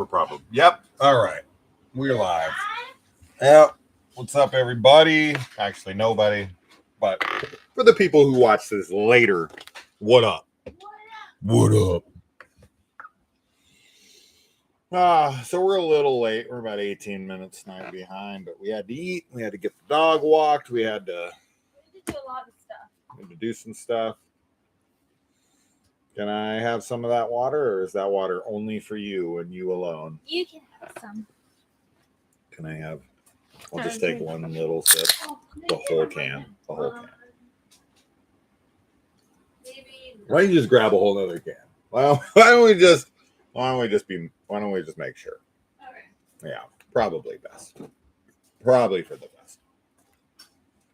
We're probably. Yep. All right. We're live. Yep. What's up, everybody? Actually, nobody. But for the people who watch this later, what up? What up? So we're a little late. We're about 18 minutes now behind, but we had to eat. We had to get the dog walked. We had to do a lot of stuff. We had to do some stuff. Can I have some of that water, or is that water only for you and you alone? You can have some. Can I have? I'll just take one little sip. The whole can. The whole can. Why don't you just grab a whole other can? Well, why don't we just make sure? Okay. Yeah, probably best. Probably for the best.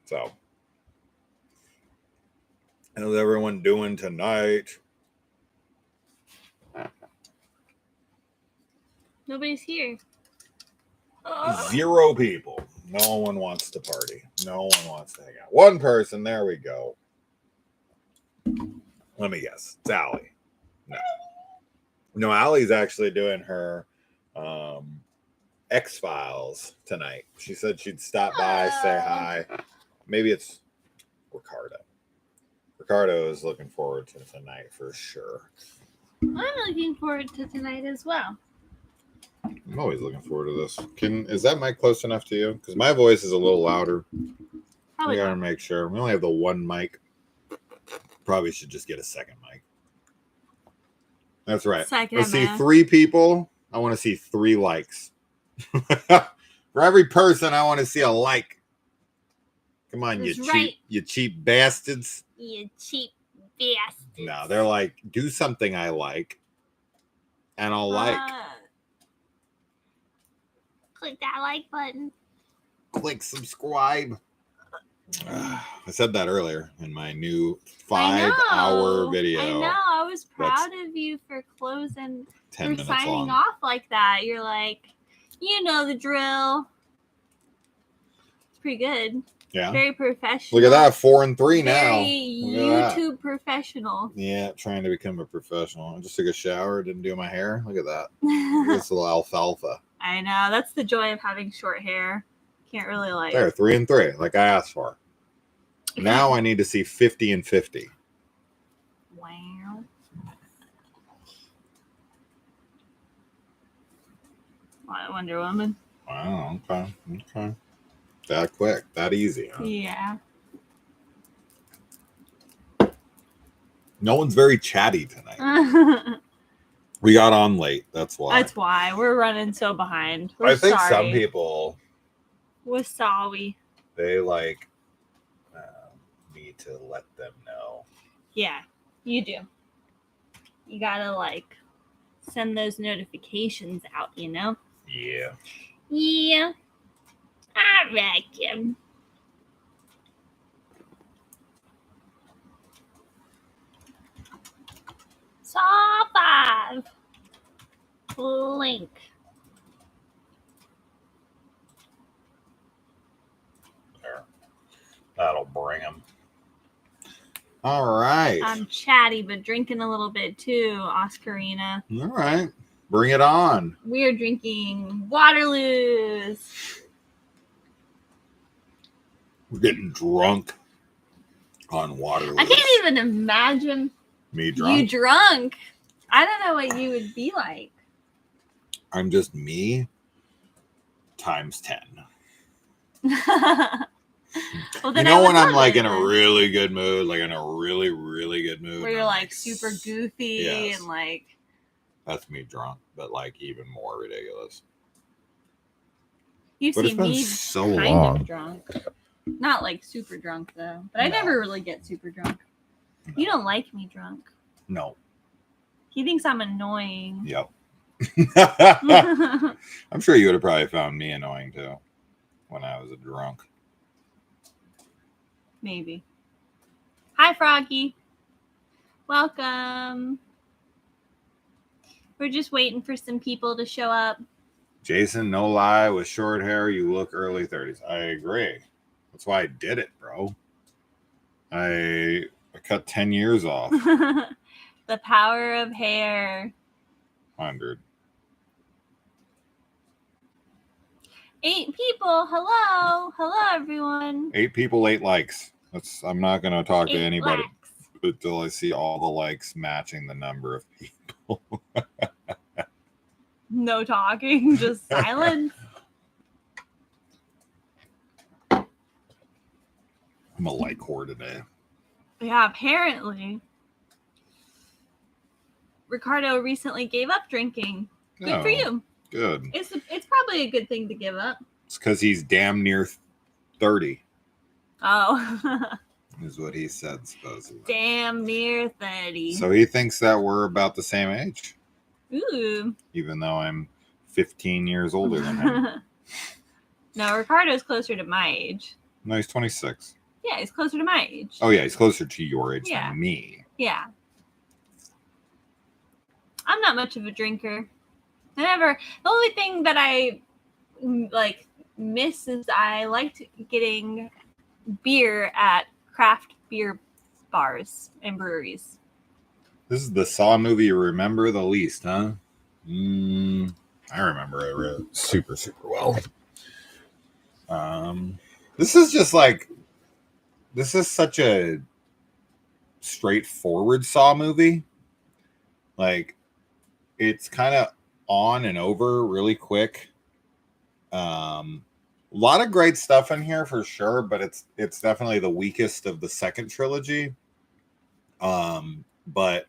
So, how's everyone doing tonight? Nobody's here. 0 people. No one wants to party. No one wants to hang out. One person. There we go. Let me guess. It's Allie. No, Allie's actually doing her X-Files tonight. She said she'd stop by, say hi. Maybe it's Ricardo. Ricardo is looking forward to tonight for sure. I'm looking forward to tonight as well. I'm always looking forward to this. Is that mic close enough to you? Because my voice is a little louder. Probably we gotta not. make sure. We only have the one mic. Probably should just get a second mic. That's right. I see 3 people. I want to see 3 likes. For every person, I want to see a like. Come on, you cheap bastards. You cheap bastards. No, they're like, do something I like, and I'll like. Click that like button. Click subscribe. I said that earlier in my new 5-hour video. I know. I was proud of you for closing. 10 minutes signing long. off like that. You're like, you know the drill. It's pretty good. Yeah. Very professional. Look at that. 4 and 3 now. Very YouTube professional. Yeah, trying to become a professional. I just took a shower, didn't do my hair. Look at that. This little alfalfa. I know. That's the joy of having short hair. Can't really like. There, 3 and 3, like I asked for. Now I need to see 50 and 50. Wow. Wonder Woman. Wow, okay. That quick, that easy, huh? Yeah. No one's very chatty tonight. We got on late, that's why. That's why. We're running so behind. I think some people... We're sorry. They like need to let them know. Yeah, you do. You gotta like send those notifications out, you know? Yeah. Yeah. I reckon. Saw 5. Link. There. That'll bring them. All right. I'm chatty, but drinking a little bit too, Oscarina. All right. Bring it on. We are drinking Waterloos. We're getting drunk on Waterloo. I can't even imagine me drunk. You drunk. I don't know what you would be like. I'm just me times 10. Well, you know when I'm like in a really good mood, like in a really, really good mood. Where you're like super goofy and like. That's me drunk, but like even more ridiculous. You've seen me so kind long. of drunk. Not like super drunk though, but I never really get super drunk. No. You don't like me drunk. No. He thinks I'm annoying. Yep. I'm sure you would have probably found me annoying too when I was a drunk. Maybe. Hi, Froggy. Welcome. We're just waiting for some people to show up. Jason, no lie, with short hair, you look early 30s. I agree. That's why I did it, bro. I cut 10 years off. The power of hair. 100. 8 people. Hello, everyone. 8 people, 8 likes. I'm not going to talk to anybody likes. until I see all the likes matching the number of people. No talking, just silence. I'm a like whore today. Yeah, apparently. Ricardo recently gave up drinking. Good for you. Good. It's probably a good thing to give up. It's because he's damn near 30. Oh. Is what he said, supposedly. Damn near 30. So he thinks that we're about the same age. Ooh. Even though I'm 15 years older than him. No, Ricardo's closer to my age. No, he's 26. Yeah, he's closer to my age. Oh, yeah, he's closer to your age than me. Yeah. I'm not much of a drinker. The only thing that I miss is I liked getting beer at craft beer bars and breweries. This is the Saw movie you remember the least, huh? I remember it really super, super well. This is such a straightforward Saw movie. Like, it's kind of on and over really quick. A lot of great stuff in here for sure, but it's definitely the weakest of the second trilogy. But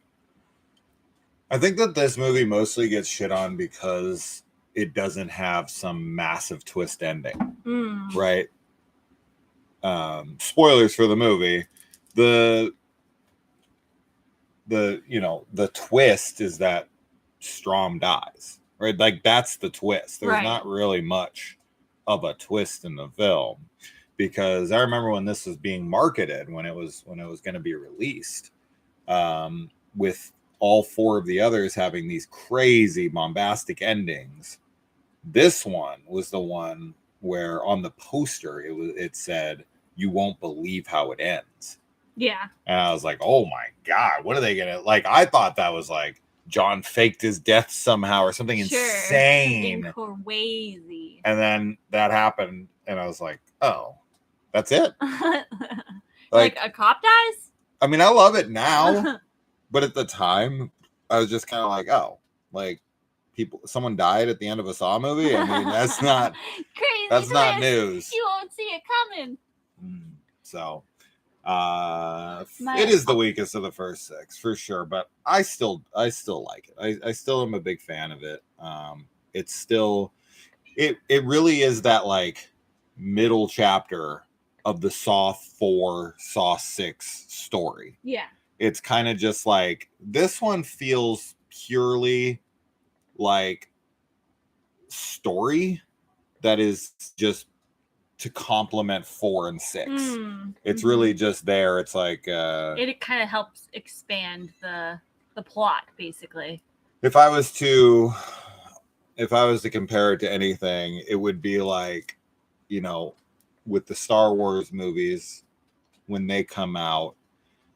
I think that this movie mostly gets shit on because it doesn't have some massive twist ending, right? Spoilers for the movie. The twist is that Strom dies, right? Like, that's the twist. There's not really much of a twist in the film, because I remember when this was being marketed, when it was going to be released, with all 4 of the others having these crazy bombastic endings. This one was the one where on the poster it said, "You won't believe how it ends." Yeah. And I was like, oh my God, what are they gonna, like, I thought that was like John faked his death somehow or something insane. Crazy. And then that happened, and I was like, oh, that's it? like a cop dies? I mean, I love it now, but at the time, I was just kind of like, oh, like, someone died at the end of a Saw movie? I mean, that's not crazy. That's not news. You won't see it coming. So it is the weakest of the first 6 for sure, but I still like it. I still am a big fan of it. It's still it really is that like middle chapter of the Saw 4 Saw 6 story. Yeah. It's kind of just like, this one feels purely like story that is just to complement 4 and 6. It's really just there. It's like it kind of helps expand the plot, basically. If I was to compare it to anything, it would be like, with the Star Wars movies, when they come out,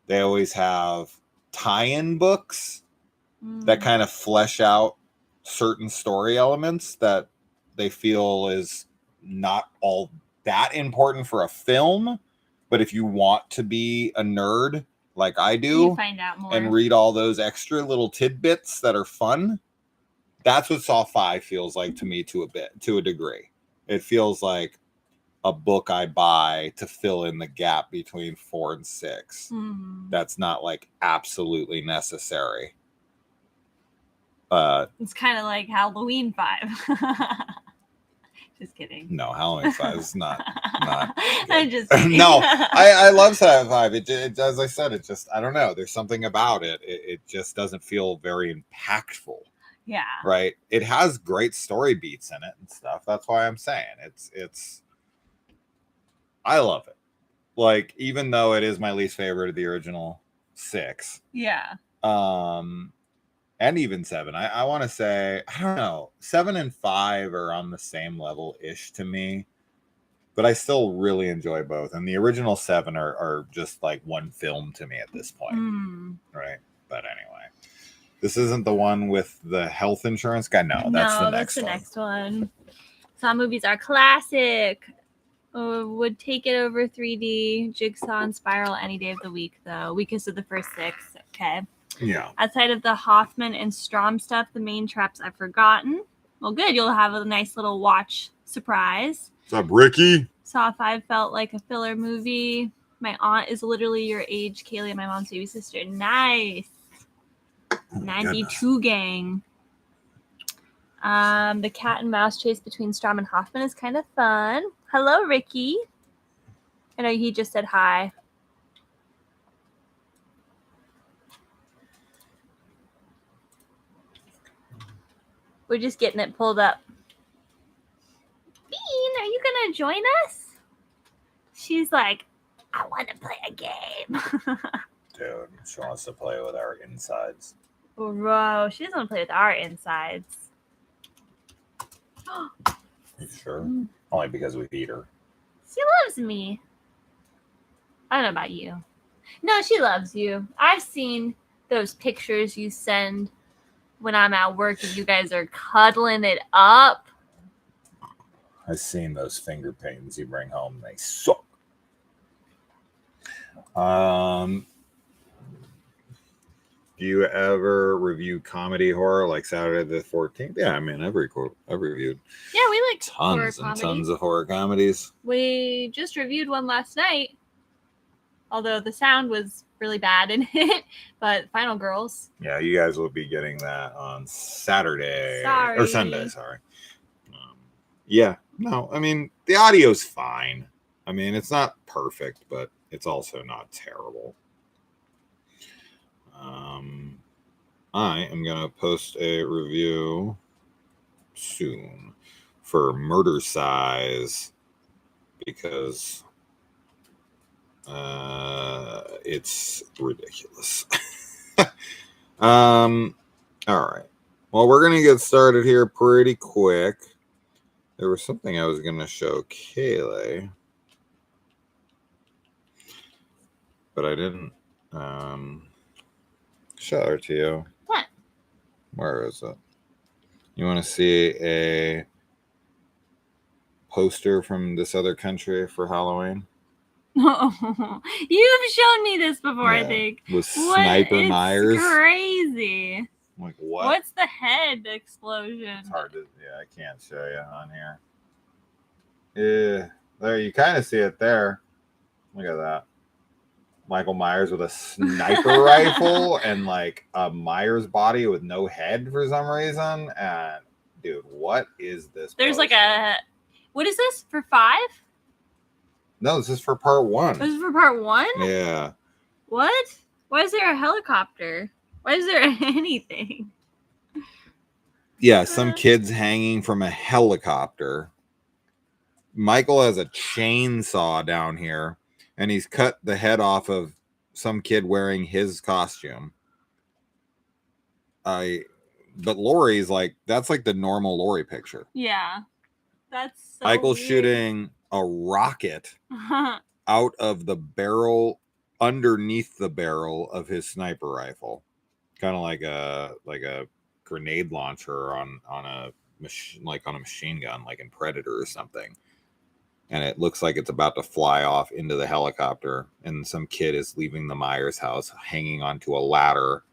they always have tie-in books that kind of flesh out certain story elements that they feel is not all that important for a film, but if you want to be a nerd like I do, you find out more and read all those extra little tidbits that are fun, that's what Saw 5 feels like to me, to a degree. It feels like a book I buy to fill in the gap between 4 and 6. That's not like absolutely necessary. It's kind of like Halloween 5. Just kidding. No, Halloween 5 is not I'm just kidding. No, I love Halloween 5. It, as I said, it just, I don't know. There's something about it. It just doesn't feel very impactful. Yeah. Right. It has great story beats in it and stuff. That's why I'm saying it's I love it. Like, even though it is my least favorite of the original 6. Yeah. And even 7. I want to say, I don't know, 7 and 5 are on the same level-ish to me, but I still really enjoy both. And the original 7 are just like one film to me at this point. Right. But anyway, this isn't the one with the health insurance guy. No, that's the next one. Saw movies are classic. Would take it over 3D, Jigsaw, and Spiral any day of the week, though. Weakest of the first 6. Okay. Yeah. Outside of the Hoffman and Strom stuff, the main traps I've forgotten. Well, good. You'll have a nice little watch surprise. What's up, Ricky? Saw 5 felt like a filler movie. My aunt is literally your age, Kaylee, and my mom's baby sister. Nice. 92 gang. The cat and mouse chase between Strom and Hoffman is kind of fun. Hello, Ricky. I know he just said hi. We're just getting it pulled up. Bean, are you going to join us? She's like, I want to play a game. Dude, she wants to play with our insides. Bro, she doesn't want to play with our insides. You sure? Only because we beat her. She loves me. I don't know about you. No, she loves you. I've seen those pictures you send when I'm at work and you guys are cuddling it up. I've seen those finger paintings you bring home. They suck. Do you ever review comedy horror like Saturday the 14th? Yeah, I mean, I've reviewed. Yeah, we like tons and tons of horror comedies. We just reviewed one last night, although the sound was really bad in it. But Final Girls. Yeah, you guys will be getting that on Saturday or Sunday. Sorry. Yeah, no, I mean the audio's fine. I mean, it's not perfect, but it's also not terrible. I am going to post a review soon for Murder Size because it's ridiculous. All right. Well, we're going to get started here pretty quick. There was something I was going to show Kaylee, but I didn't show her to you. What? Where is it? You want to see a poster from this other country for Halloween? You've shown me this before, yeah, I think. With Sniper Myers. Crazy. Like what? What's the head explosion? It's hard to, yeah, I can't show you on here. Yeah, there you kind of see it there. Look at that. Michael Myers with a sniper rifle and like a Myers body with no head for some reason. And dude, what is this? There's poster? Like a, what is this for 5? No, this is for part 1. This is for part 1? Yeah. What? Why is there a helicopter? Why is there anything? Yeah, some kids hanging from a helicopter. Michael has a chainsaw down here, and he's cut the head off of some kid wearing his costume. But Laurie's like, that's like the normal Laurie picture. Yeah. That's so Michael's weird. Shooting a rocket out of the barrel, underneath the barrel of his sniper rifle. Kind of like a grenade launcher on a machine gun, like in Predator or something. And it looks like it's about to fly off into the helicopter, and some kid is leaving the Myers house, hanging onto a ladder,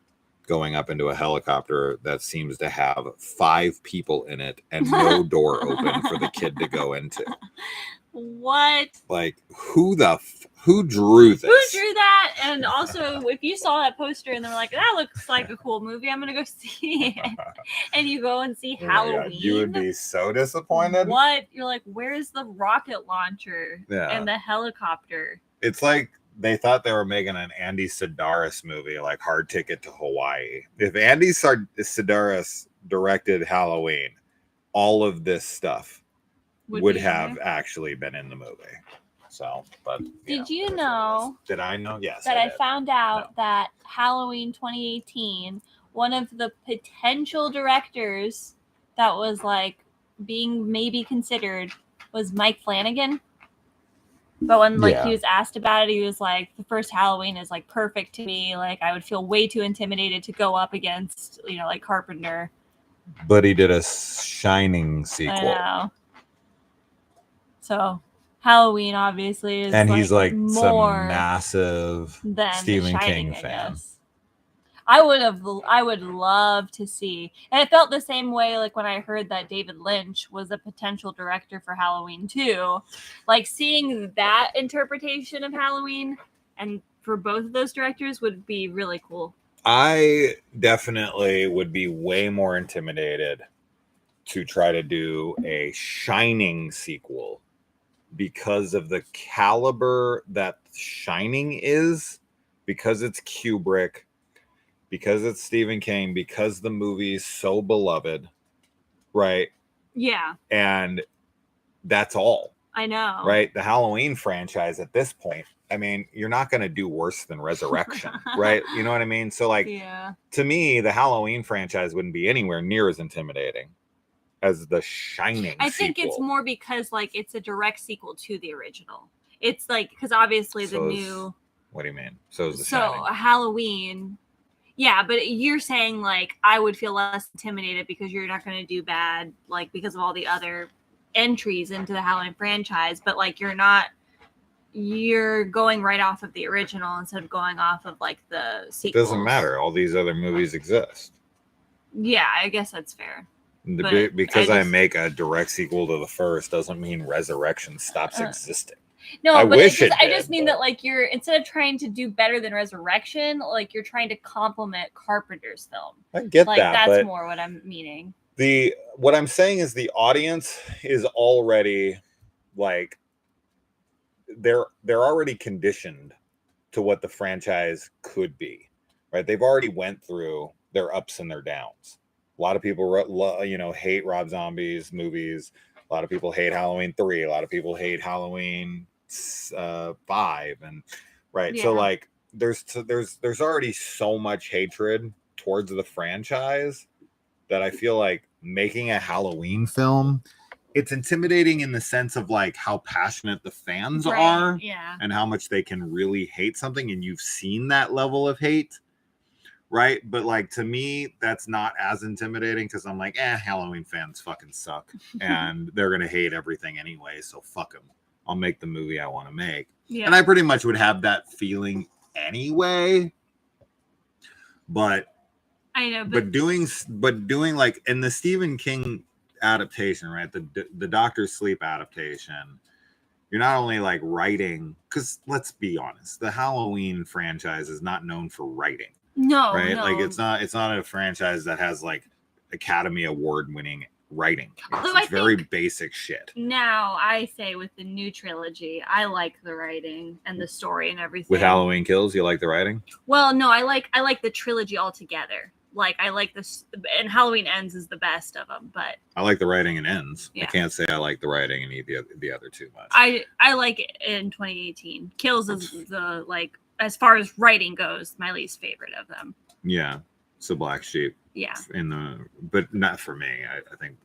going up into a helicopter that seems to have 5 people in it and no door open for the kid to go into. What? Like, who drew this? Who drew that? And also, if you saw that poster and they're like, that looks like a cool movie, I'm going to go see it. And you go and see Halloween. You would be so disappointed. What? You're like, where's the rocket launcher and the helicopter? It's like they thought they were making an Andy Sedaris movie, like Hard Ticket to Hawaii. If Andy Sedaris directed Halloween, all of this stuff would have actually been in the movie. So, but did you know? Did I know? Yes. That I found out that Halloween 2018, one of the potential directors that was like being maybe considered was Mike Flanagan. But when he was asked about it, he was like, the first Halloween is like perfect to me. Like I would feel way too intimidated to go up against, like Carpenter. But he did a Shining sequel. I know. So Halloween obviously is, and he's like more some massive than Stephen Shining, King fan. I would love to see, and it felt the same way like when I heard that David Lynch was a potential director for Halloween 2. Like seeing that interpretation of Halloween and for both of those directors would be really cool. I definitely would be way more intimidated to try to do a Shining sequel because of the caliber that Shining is, because it's Kubrick, because it's Stephen King, because the movie is so beloved, right? Yeah. And that's all. I know. Right? The Halloween franchise at this point, I mean, you're not going to do worse than Resurrection, right? You know what I mean? So, like, to me, the Halloween franchise wouldn't be anywhere near as intimidating as the Shining I think it's more because, like, it's a direct sequel to the original. It's like, because obviously the new... What do you mean? So is the Shining. So Halloween... Yeah, but you're saying, like, I would feel less intimidated because you're not going to do bad, like, because of all the other entries into the Halloween franchise, but, like, you're going right off of the original instead of going off of, like, the sequels. It doesn't matter. All these other movies exist. Yeah, I guess that's fair. Because I make a direct sequel to the first doesn't mean Resurrection stops existing. No, I just mean that, like, you're, instead of trying to do better than Resurrection, like, you're trying to complement Carpenter's film. I get like, that. That's more what I'm meaning. What I'm saying is the audience is already, like, they're already conditioned to what the franchise could be, right? They've already went through their ups and their downs. A lot of people, hate Rob Zombie's movies. A lot of people hate Halloween 3. A lot of people hate Halloween 5, and right. Yeah. So like, there's already so much hatred towards the franchise that I feel like making a Halloween film, it's intimidating in the sense of like how passionate the fans are, and how much they can really hate something, and you've seen that level of hate. Right. But like, to me, that's not as intimidating because I'm like, Halloween fans fucking suck and they're going to hate everything anyway. So fuck them. I'll make the movie I want to make. Yeah. And I pretty much would have that feeling anyway. But I know, but doing like in the Stephen King adaptation, right? The Dr. Sleep adaptation, you're not only like writing, because let's be honest, the Halloween franchise is not known for writing. No, right? No. Like it's not a franchise that has like Academy Award winning writing. It's very basic shit. Now I say with the new trilogy, I like the writing and the story and everything. With Halloween Kills, you like the writing? Well, no, I like the trilogy altogether. Like I like this, and Halloween Ends is the best of them. But I like the writing in Ends. Yeah. I can't say I like the writing in the other too much. I like it in 2018. Kills is the like. As far as writing goes, my least favorite of them. Yeah, it's the Black Sheep. Yeah. But not for me. I think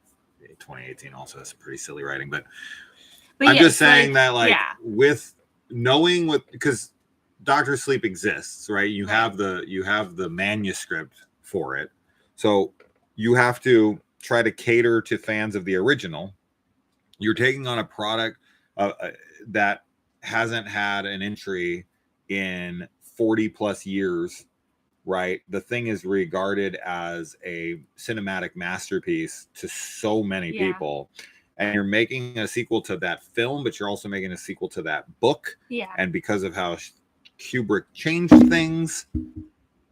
2018 also has some pretty silly writing. But I'm just saying that, like, with knowing what, because Dr. Sleep exists, right? You have the manuscript for it, so you have to try to cater to fans of the original. You're taking on a product that hasn't had an entry in 40 plus years, right? The thing is regarded as a cinematic masterpiece to so many people, and you're making a sequel to that film, but you're also making a sequel to that book. And because of how Kubrick changed things,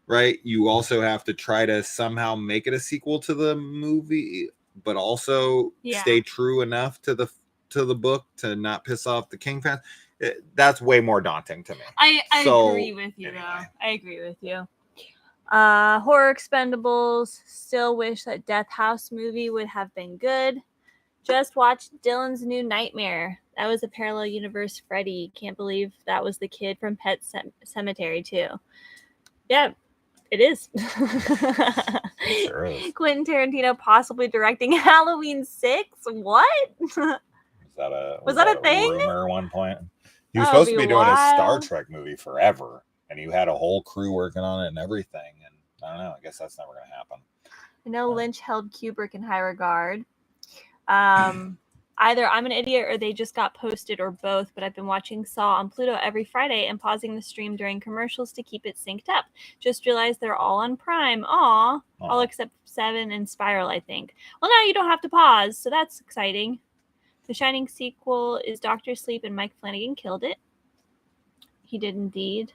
right, you also have to try to somehow make it a sequel to the movie, but also stay true enough to the book to not piss off the King fans. That's way more daunting to me. I agree with you, anyway. Though. I agree with you. Horror Expendables. Still wish that Death House movie would have been good. Just watched Dylan's New Nightmare. That was a parallel universe Freddy. Can't believe that was the kid from Pet Sematary too. Yeah, it is. Sure is. Quentin Tarantino possibly directing Halloween 6. What? Was that a thing? Rumor at one point. He was supposed to be doing a Star Trek movie forever, and you had a whole crew working on it and everything. And I don't know. I guess that's never going to happen. I know Lynch held Kubrick in high regard. Either I'm an idiot or they just got posted or both, but I've been watching Saw on Pluto every Friday and pausing the stream during commercials to keep it synced up. Just realized they're all on Prime. Aw. All except 7 and Spiral, I think. Well, now you don't have to pause, so that's exciting. The Shining sequel is Dr. Sleep, and Mike Flanagan killed it. He did indeed.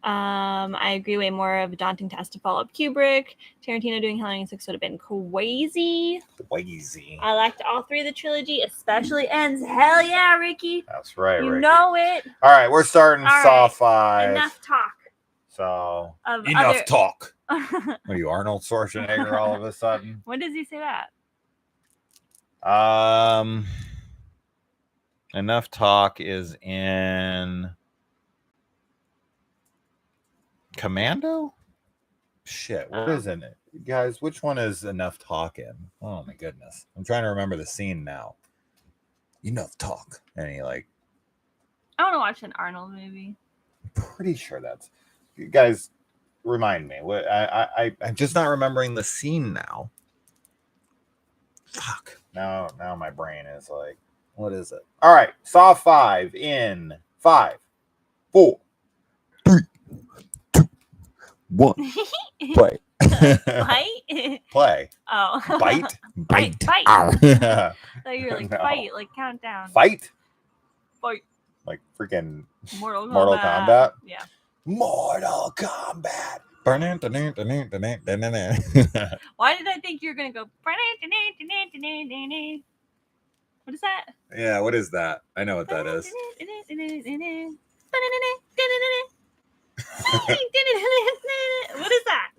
I agree, way more of a daunting task to follow up Kubrick. Tarantino doing Halloween 6 would have been crazy. I liked all 3 of the trilogy, especially Ends. Hell yeah, Ricky. That's right, you Ricky. know it. All right, we're starting Saw 5. Enough talk. So, enough talk. Are you Arnold Schwarzenegger all of a sudden? When does he say that? Enough talk is in Commando? Shit, what is in it? Guys, which one is Enough Talk in? Oh my goodness. I'm trying to remember the scene now. Enough talk. And he like... I want to watch an Arnold movie. I'm pretty sure that's... You guys, remind me. I'm just not remembering the scene now. Fuck. Now my brain is like, what is it? All right. Saw 5 in 5, 4, 3, 2, 1. Play. Bite? Play. Oh. Bite? Bite. Oh. So you're like, fight, like countdown. Fight? Fight. Like freaking Mortal Kombat? Yeah. Mortal Kombat. Why did I think you were going to go? What is that? Yeah, what is that? I know what that is. What is that?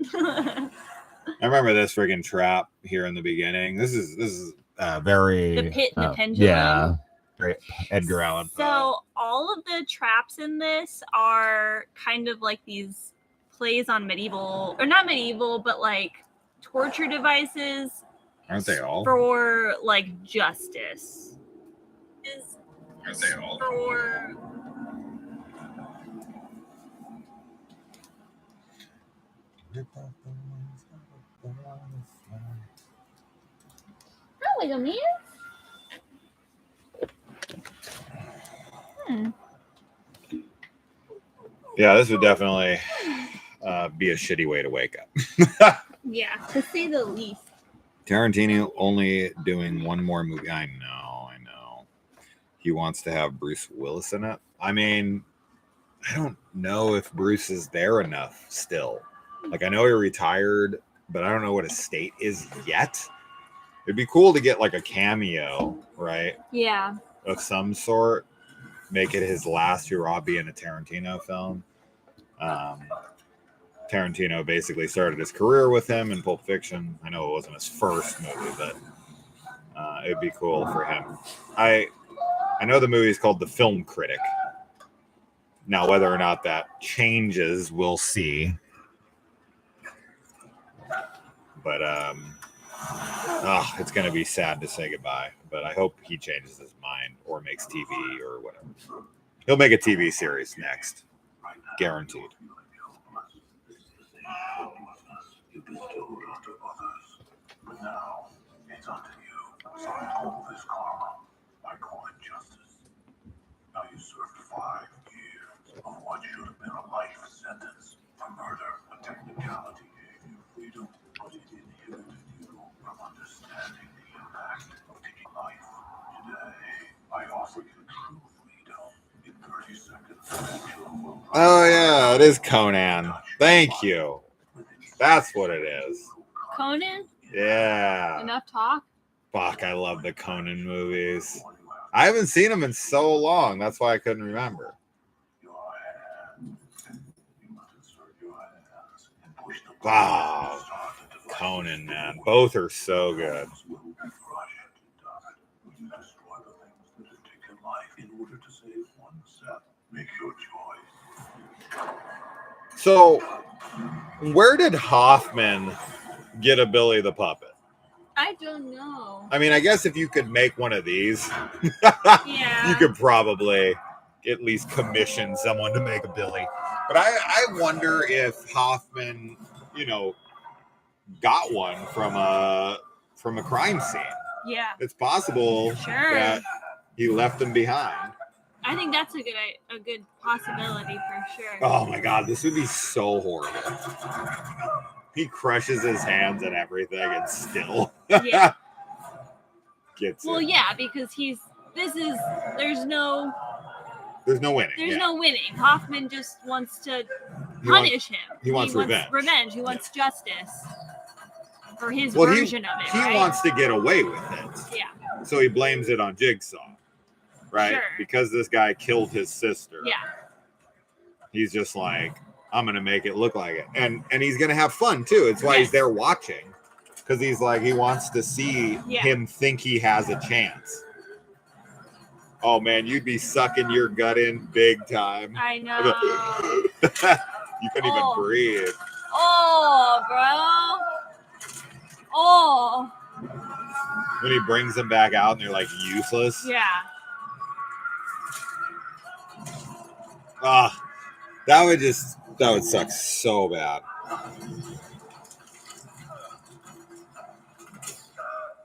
I remember this friggin' trap here in the beginning. This is very the pit and the pendulum. Yeah, very Edgar Allan Poe. So all of the traps in this are kind of like these plays on medieval, or not medieval, but like torture devices. Aren't they all? For like justice. Aren't they all? For wait a minute. Yeah, this would definitely be a shitty way to wake up. Yeah, to say the least. Tarantino only doing one more movie. I know. He wants to have Bruce Willis in it. I mean, I don't know if Bruce is there enough still. Like, I know he retired, but I don't know what his state is yet. It'd be cool to get like a cameo, right? Yeah. Of some sort. Make it his last hurrah in a Tarantino film. Tarantino basically started his career with him in Pulp Fiction. I know it wasn't his first movie, but it'd be cool for him. I know the movie is called The Film Critic. Now, whether or not that changes, we'll see. But it's going to be sad to say goodbye. But I hope he changes his mind or makes TV or whatever. He'll make a TV series next. Guaranteed. You bestowed unto others, but now it's unto you. So I call this karma. I call it justice. Now you served 5 years of what should have been a life sentence for murder. A technicality gave you freedom, but it inhibited you from understanding the impact of taking life. Today, I offer you true freedom. In 30 seconds, oh yeah, it is Conan. Thank you. That's what it is. Conan? Yeah. Enough talk? Fuck, I love the Conan movies. I haven't seen them in so long. That's why I couldn't remember. Wow. Conan, man. Both are so good. So, where did Hoffman get a Billy the Puppet? I don't know. I mean, I guess if you could make one of these, yeah, you could probably at least commission someone to make a Billy. But I wonder if Hoffman, got one from a crime scene. Yeah. It's possible that he left them behind. I think that's a good possibility for sure. Oh my God, this would be so horrible. He crushes his hands and everything and still Yeah. gets well, it. Yeah, because there's no winning. There's no winning. Hoffman just wants to punish him. He wants revenge. He wants justice for his version of it. He wants to get away with it. Yeah. So he blames it on Jigsaw, right? Sure. Because this guy killed his sister. Yeah. He's just like, I'm gonna make it look like it, and he's gonna have fun too. It's why he's there watching, because he's like, he wants to see him think he has a chance. Oh man, you'd be sucking your gut in big time. I know. You couldn't even breathe. Oh, bro. Oh. When he brings them back out and they're like useless. Yeah. That would suck so bad.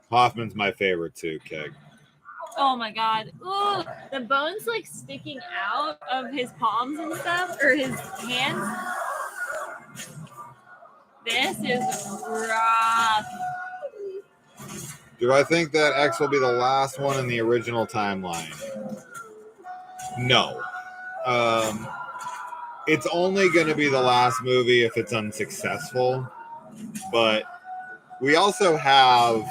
Hoffman's my favorite too, Keg. Oh my God. Ooh, the bones like sticking out of his palms and stuff, or his hands. This is rough. Do I think that X will be the last one in the original timeline? No. It's only going to be the last movie if it's unsuccessful. But we also have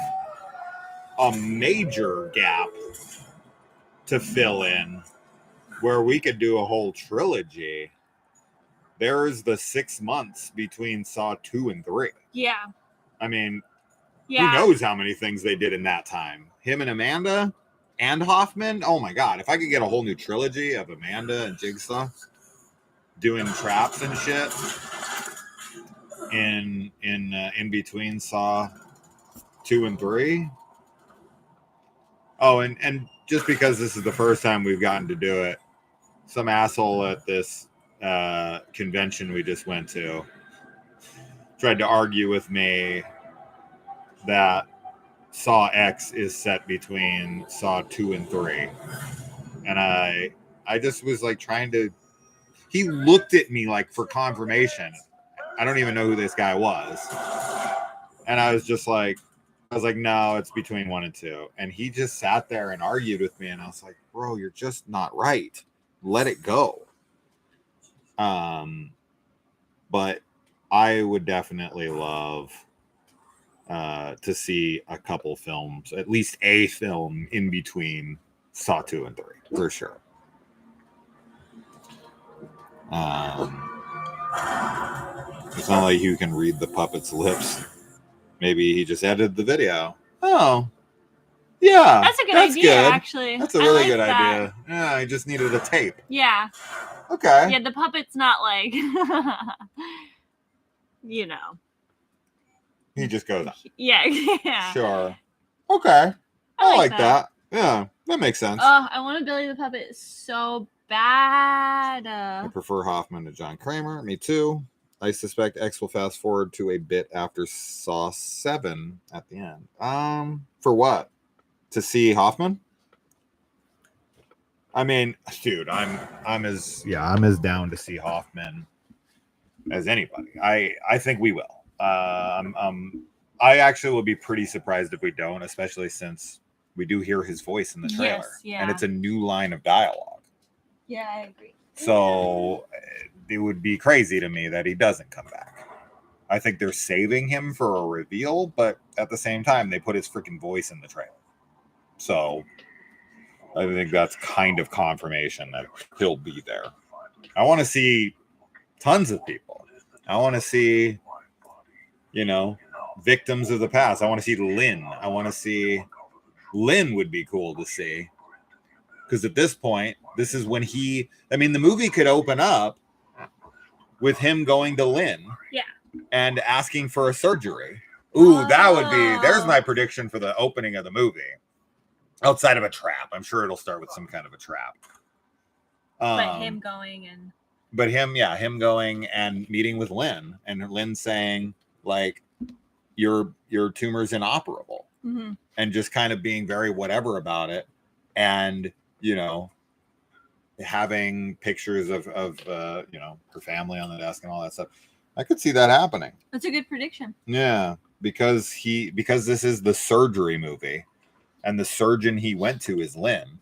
a major gap to fill in where we could do a whole trilogy. There's the 6 months between Saw 2 and 3. Yeah. I mean, who knows how many things they did in that time? Him and Amanda and Hoffman. Oh my God. If I could get a whole new trilogy of Amanda and Jigsaw doing traps and shit in between Saw 2 and 3. Oh, and just because this is the first time we've gotten to do it, some asshole at this convention we just went to tried to argue with me that Saw X is set between Saw 2 and 3. And I just was like he looked at me like for confirmation. I don't even know who this guy was. And I was like, no, it's between 1 and 2. And he just sat there and argued with me. And I was like, bro, you're just not right. Let it go. But I would definitely love to see a couple films, at least a film in between Saw 2 and 3, for sure. It's not like you can read the puppet's lips. Maybe he just edited the video. Oh, yeah. That's a good idea, actually. That's a really good idea. Yeah, I just needed a tape. Yeah. Okay. Yeah, the puppet's not like, He just goes, yeah. Sure. Okay. I like that. Yeah, that makes sense. I want a Billy the Puppet so bad. I prefer Hoffman to John Kramer. Me too. I suspect X will fast forward to a bit after Saw 7 at the end. For what? To see Hoffman? I mean, dude, I'm as down to see Hoffman as anybody. I think we will. I actually will be pretty surprised if we don't, especially since we do hear his voice in the trailer. Yes, yeah. And it's a new line of dialogue. Yeah, I agree. So it would be crazy to me that he doesn't come back. I think they're saving him for a reveal, but at the same time, they put his freaking voice in the trailer. So I think that's kind of confirmation that he'll be there. I want to see tons of people. I want to see, victims of the past. I want to see Lynn would be cool to see. Because at this point, this is when the movie could open up with him going to Lynn and asking for a surgery. Ooh, that would be, there's my prediction for the opening of the movie. Outside of a trap. I'm sure it'll start with some kind of a trap. But him going and... But him going and meeting with Lynn. And Lynn saying, like, your tumor's inoperable. and just kind of being very whatever about it. And, you know, having pictures of you know, her family on the desk and all that stuff. I could see that happening. That's a good prediction. Yeah, because this is the surgery movie, and the surgeon he went to is Lynn.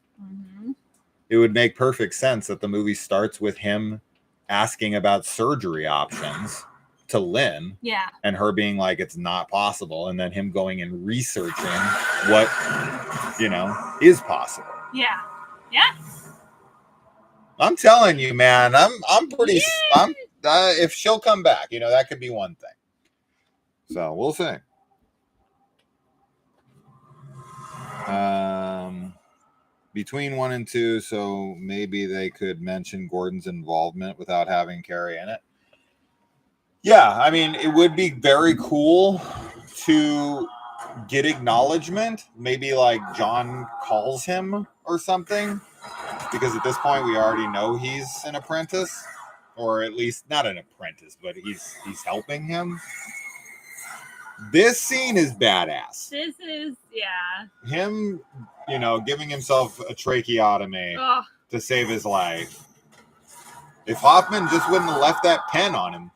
It would make perfect sense that the movie starts with him asking about surgery options to Lynn. Yeah. And her being like, it's not possible. And then him going and researching what, you know, is possible. Yeah. Yeah. I'm telling you, man, I'm pretty, if she'll come back, you know, that could be one thing. So we'll see. Between 1 and 2, so maybe they could mention Gordon's involvement without having Carrie in it. Yeah, I mean, it would be very cool to get acknowledgement. Maybe like John calls him or something, because at this point we already know he's an apprentice, or at least not an apprentice, but he's helping him. This scene is badass. This is, yeah. Him, you know, giving himself a tracheotomy to save his life. If Hoffman just wouldn't have left that pen on him,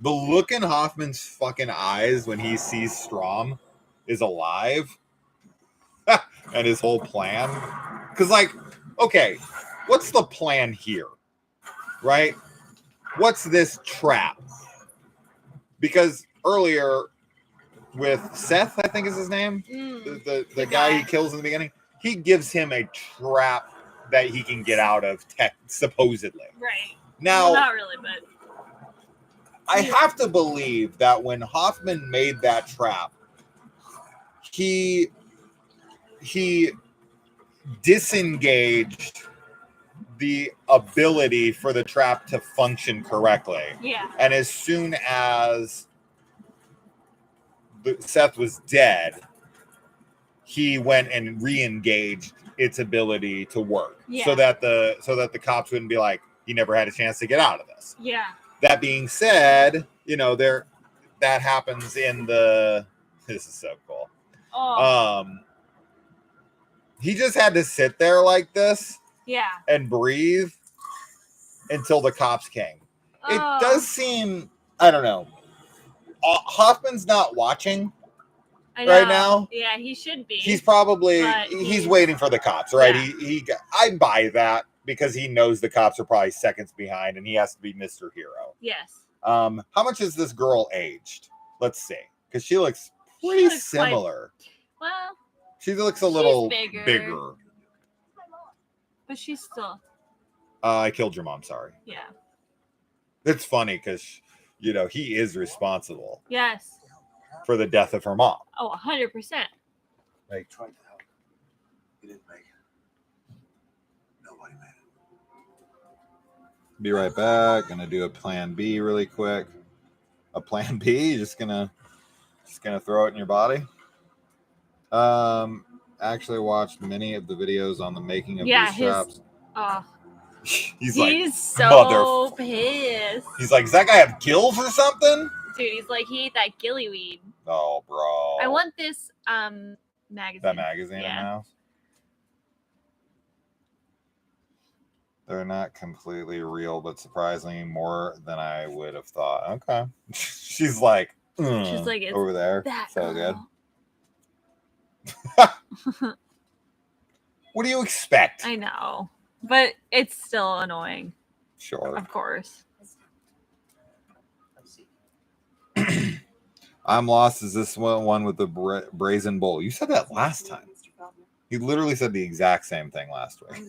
the look in Hoffman's fucking eyes when he sees Strom is alive and his whole plan. Because, like, okay, what's the plan here? Right? What's this trap? Because earlier with Seth, I think is his name, the guy he kills in the beginning, he gives him a trap that he can get out of, supposedly. Right. Now, well, not really, but I have to believe that when Hoffman made that trap, he disengaged the ability for the trap to function correctly. Yeah. And as soon as Seth was dead, he went and re-engaged its ability to work. Yeah. So that the cops wouldn't be like, he never had a chance to get out of this. Yeah. That being said, you know, that happens in the, this is so cool. He just had to sit there like this. Yeah. And breathe until the cops came. It does seem, I don't know. Hoffman's not watching right now. Yeah, he should be. He's probably he's waiting for the cops, right? Yeah. I buy that because he knows the cops are probably seconds behind, and he has to be Mr. Hero. Yes. How much is this girl aged? Let's see, because she looks pretty similar. Well, she looks a little bigger. But she's still. I killed your mom. Sorry. Yeah. It's funny because, you know, he is responsible. Yes. For the death of her mom. Oh, 100%. Like, tried to help. He didn't make it. Nobody made it. Be right back. Gonna do a plan B really quick. A plan B? Just gonna throw it in your body. Actually watched many of the videos on the making of these traps. He's like, so pissed. He's like, does that guy have gills or something? Dude, he's like, he ate that gillyweed. Oh, bro. I want this magazine. That magazine in the house? They're not completely real, but surprisingly more than I would have thought. Okay. She's like, it's over there. So good. What do you expect? I know, but it's still annoying. Sure. Of course. I'm lost. Is this one with the brazen bull? You said that last time. You literally said the exact same thing last week.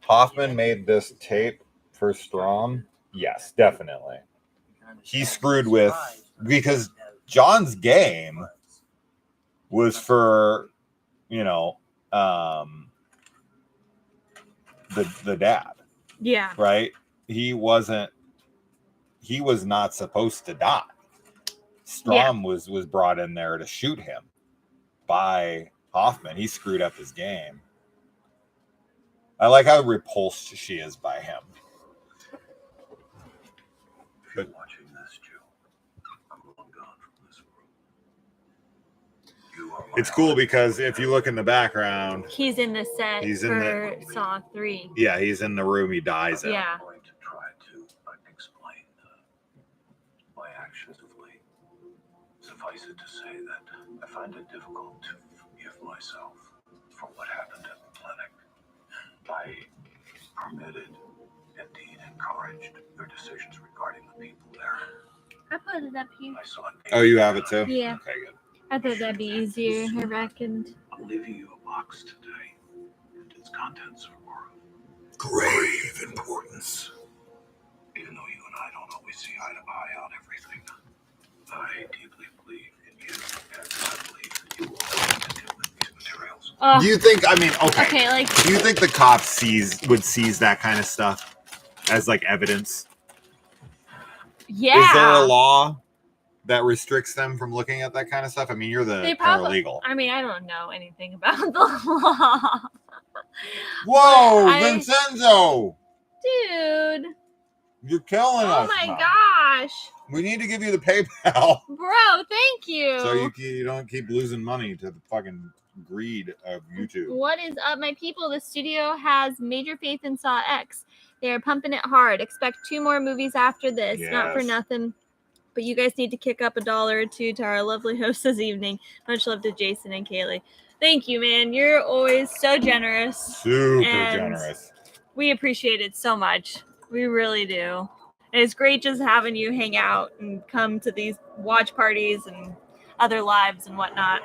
Hoffman made this tape for Strom. Yes, definitely. He screwed with, because John's game was for, you know, the dad. Yeah. Right? He was not supposed to die. Strom was brought in there to shoot him by Hoffman. He screwed up his game. I like how repulsed she is by him. But watching this, Joe, I'm long gone. It's cool because if you look in the background, he's in the set for Saw 3. Yeah, he's in the room he dies in. Yeah. I'm going to try to explain my actions of late. Suffice it to say that I find it difficult to forgive myself for what happened at the clinic. I permitted, indeed encouraged, their decisions regarding the people there. I put it up here. I saw Oh, you have it too? Yeah. Okay, good. I thought that'd be easier, I reckoned. I'm leaving you a box today, and its contents are of Grave importance. even though you and I don't always see eye to eye on everything, I deeply believe in you, and I believe that you will know what to do with these materials. Do you think, I mean, okay. like, Do you think the cops would seize that kind of stuff as like evidence? yeah. Is there a law that restricts them from looking at that kind of stuff? I mean, you're the paralegal. I mean, I don't know anything about the law. Whoa, Vincenzo! Dude. You're killing us. Oh my now. gosh. We need to give you the PayPal. Bro, thank you. So you don't keep losing money to the fucking greed of YouTube. What is up, my people? The studio has major faith in Saw X. They are pumping it hard. Expect 2 more movies after this. Yes. Not for nothing. But you guys need to kick up $1 or $2 to our lovely hosts this evening. Much love to Jason and Kaylee. Thank you, man. You're always so generous. Super generous. We appreciate it so much. We really do. And it's great just having you hang out and come to these watch parties and other lives and whatnot.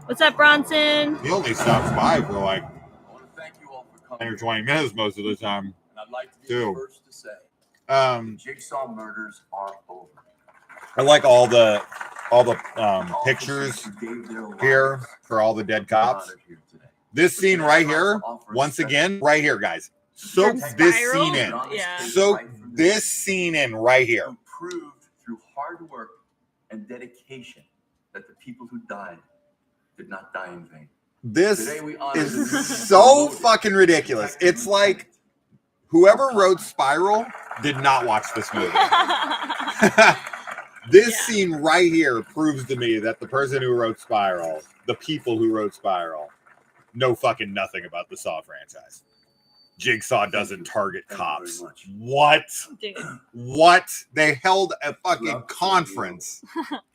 What's up, Bronson? He only stops by for like I want to thank you all for coming. 10 or 20 minutes most of the time. And I'd like to be the first to say, Jigsaw murders are over. I like all the pictures here for all the dead cops. This scene right here, once again, right here, guys. Soak this scene in. Yeah. Soak this scene in right here. Who proved through hard work and dedication that the people who died did not die in vain. This Today we honor is the- so fucking ridiculous. It's like whoever wrote Spiral did not watch this movie. This scene right here proves to me that the person who wrote Spiral, the people who wrote Spiral, know fucking nothing about the Saw franchise. Jigsaw doesn't target cops. What? Dude. What? They held a fucking conference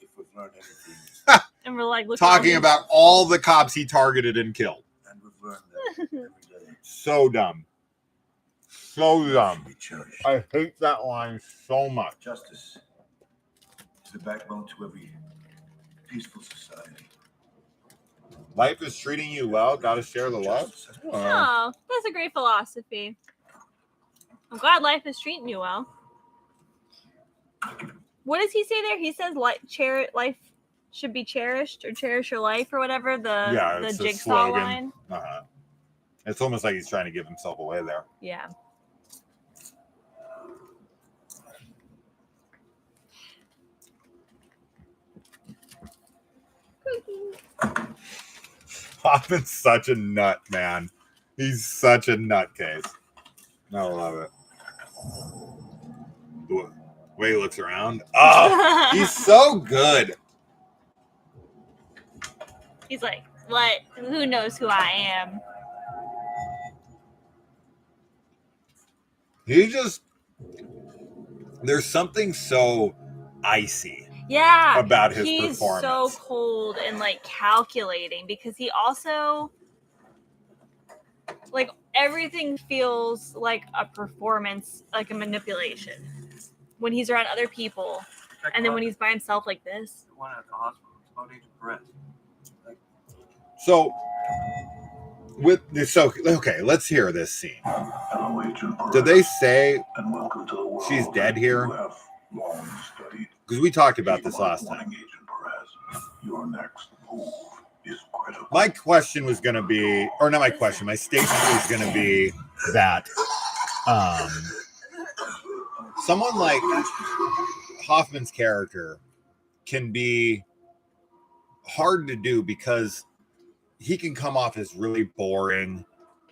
If we've learned anything, And we're like, look talking about all the cops he targeted and killed. and we've learned that every day So dumb. So dumb. should be cherished. I hate that line so much. Justice is the backbone to every peaceful society. Life is treating you well. Gotta share the love. Oh, that's a great philosophy. I'm glad life is treating you well. What does he say there? He says life should be cherished, or cherish your life, or whatever. The it's a Jigsaw slogan. line. It's almost like he's trying to give himself away there. Yeah. Hoffman's such a nut, man. He's such a nutcase. I love it. The way he looks around. Oh, he's so good. He's like, what? Who knows who I am? There's something so icy Yeah. about his He's performance. so cold and like calculating, because he also, like, everything feels like a performance, like a manipulation when he's around other people. And then when he's by himself like this. The one at the hospital, it's about Agent Perez. So, okay, let's hear this scene. Hello, Agent Perez, Did they say and welcome to the world she's dead here? you have long studied. Because we talked about this Keep on last warning, time. Agent Perez. Your next move is critical. My question was going to be, or not my question, my statement was going to be that someone like Hoffman's character can be hard to do because he can come off as really boring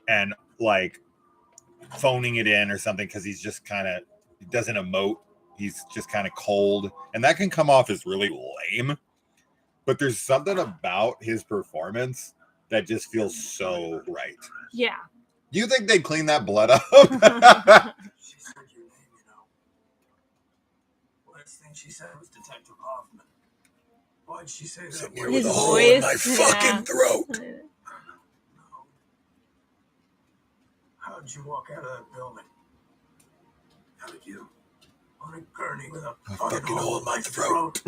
and like phoning it in or something, because he's just kind of, he doesn't emote. He's just kind of cold, and that can come off as really lame. but there's something about his performance that just feels so right. Yeah. Do you think they clean that blood up? She said your name, you know. Last thing she said was Detective Hoffman. Why'd she say that? Sitting here His with a hole in my voice, fucking throat. No. How'd you walk out of that building? How did you? On a gurney with a fucking hole in my throat.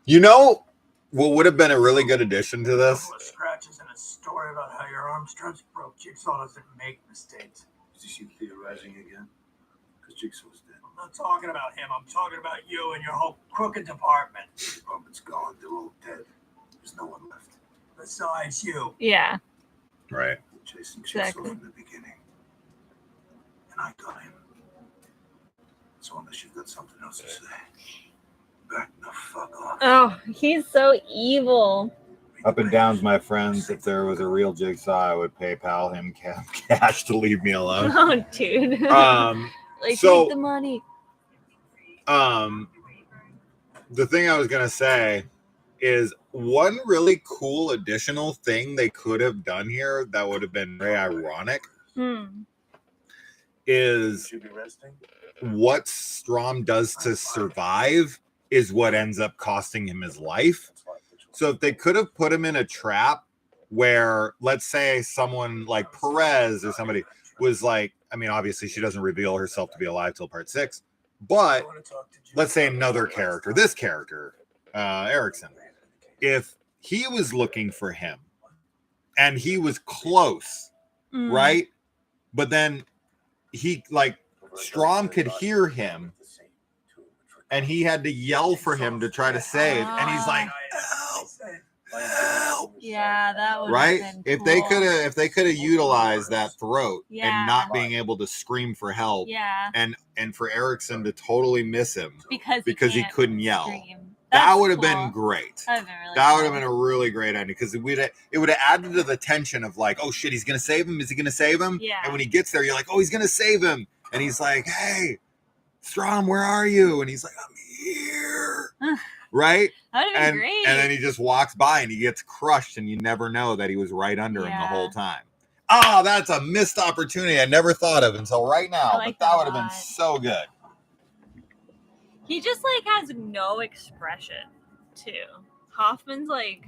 You know what would have been a really good addition to this? A couple of scratches and a story about how your Armstrongs broke. Jigsaw doesn't make mistakes. Is she theorizing again? Because Jigsaw's dead. I'm not talking about him. I'm talking about you and your whole crooked department. The department's gone. They're all dead. There's no one left. Besides you. Yeah. Right. Chasing Jigsaw Exactly. from the beginning. And I got him. So unless you've got something else to say, back the fuck off. Oh, he's so evil. Up and downs, my friends. If there was a real Jigsaw, I would PayPal him cash to leave me alone. Oh, dude. Like, so- take the money. The thing I was gonna say is one really cool additional thing they could have done here that would have been very ironic is Should be resting. what Strom does to survive is what ends up costing him his life. So if they could have put him in a trap where, let's say, someone like Perez or somebody was like, I mean, obviously she doesn't reveal herself to be alive till part 6, but let's say another character, this character, Erickson, if he was looking for him and he was close, right? But then he, like, Strom could hear him and he had to yell for him to try to save. And he's like, help, help. Yeah, that would Right? have been If cool. they could have utilized that throat Yeah. and not being able to scream for help Yeah, and for Erickson to totally miss him because he can't couldn't yell. scream. That That's would have cool. been great. That would have been really That would cool. have been a really great ending because it would have added to the tension of like, oh shit, he's gonna save him. Is he gonna save him? Yeah. And when he gets there, you're like, oh, he's gonna save him. And he's like, hey, Strom, where are you? And he's like, I'm here. Right? That would have been great. And then he just walks by and he gets crushed, and you never know that he was right under him the Yeah. whole time. Oh, that's a missed opportunity I never thought of until right now. I like but that that would a have been lot. so good. He just like has no expression too. Hoffman's like,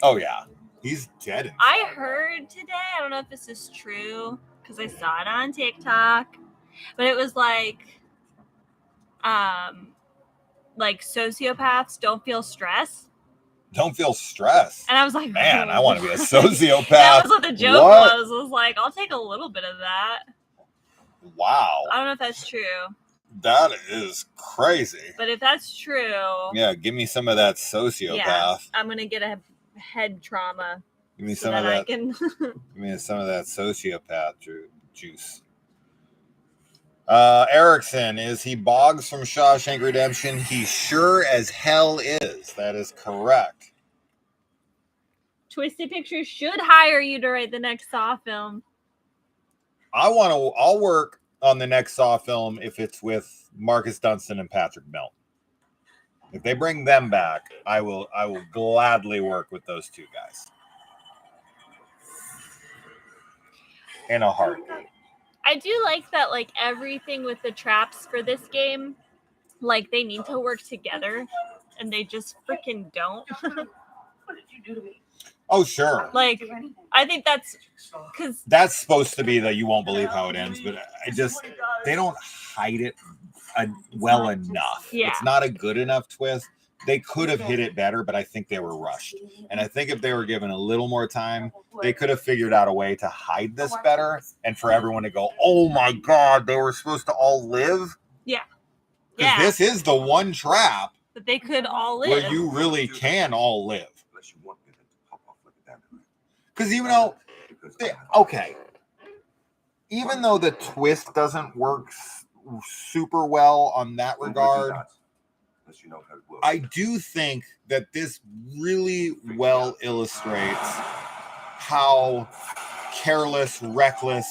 Oh yeah. He's dead. I heard today, I don't know if this is true because I saw it on TikTok, but it was like sociopaths don't feel stress. Don't feel stress. And I was like, Man, I want to be a sociopath. That was what the joke What? was. I was like, I'll take a little bit of that. Wow. I don't know if that's true, That is crazy. but if that's true, Yeah, give me some of that sociopath. yeah, I'm gonna get a head trauma Give me so some of that I that. can. Give me some of that sociopath juice. Erickson, is he Boggs from Shawshank Redemption? He sure as hell is. That is correct. Twisted Pictures should hire you to write the next Saw film. I'll work on the next Saw film if it's with Marcus Dunstan and Patrick Milne. If they bring them back, I will gladly work with those two guys. In a heartbeat. I do like that, like, everything with the traps for this game, like, they need to work together, and they just freaking don't. What did you do to me? Oh, sure. Like, I think that's because That's supposed to be that you won't believe how it ends, but they don't hide it well enough. Yeah. It's not a good enough twist. They could have hit it better, but I think they were rushed. And I think if they were given a little more time, they could have figured out a way to hide this better and for everyone to go, oh my God, they were supposed to all live? Yeah. Because Yeah. this is the one trap that they could all live. where you really can all live. Unless you want me to pop off like a dynamite. Because even though, okay, even though the twist doesn't work super well on that regard, Unless you know how it works. I do think that this really well illustrates how careless, reckless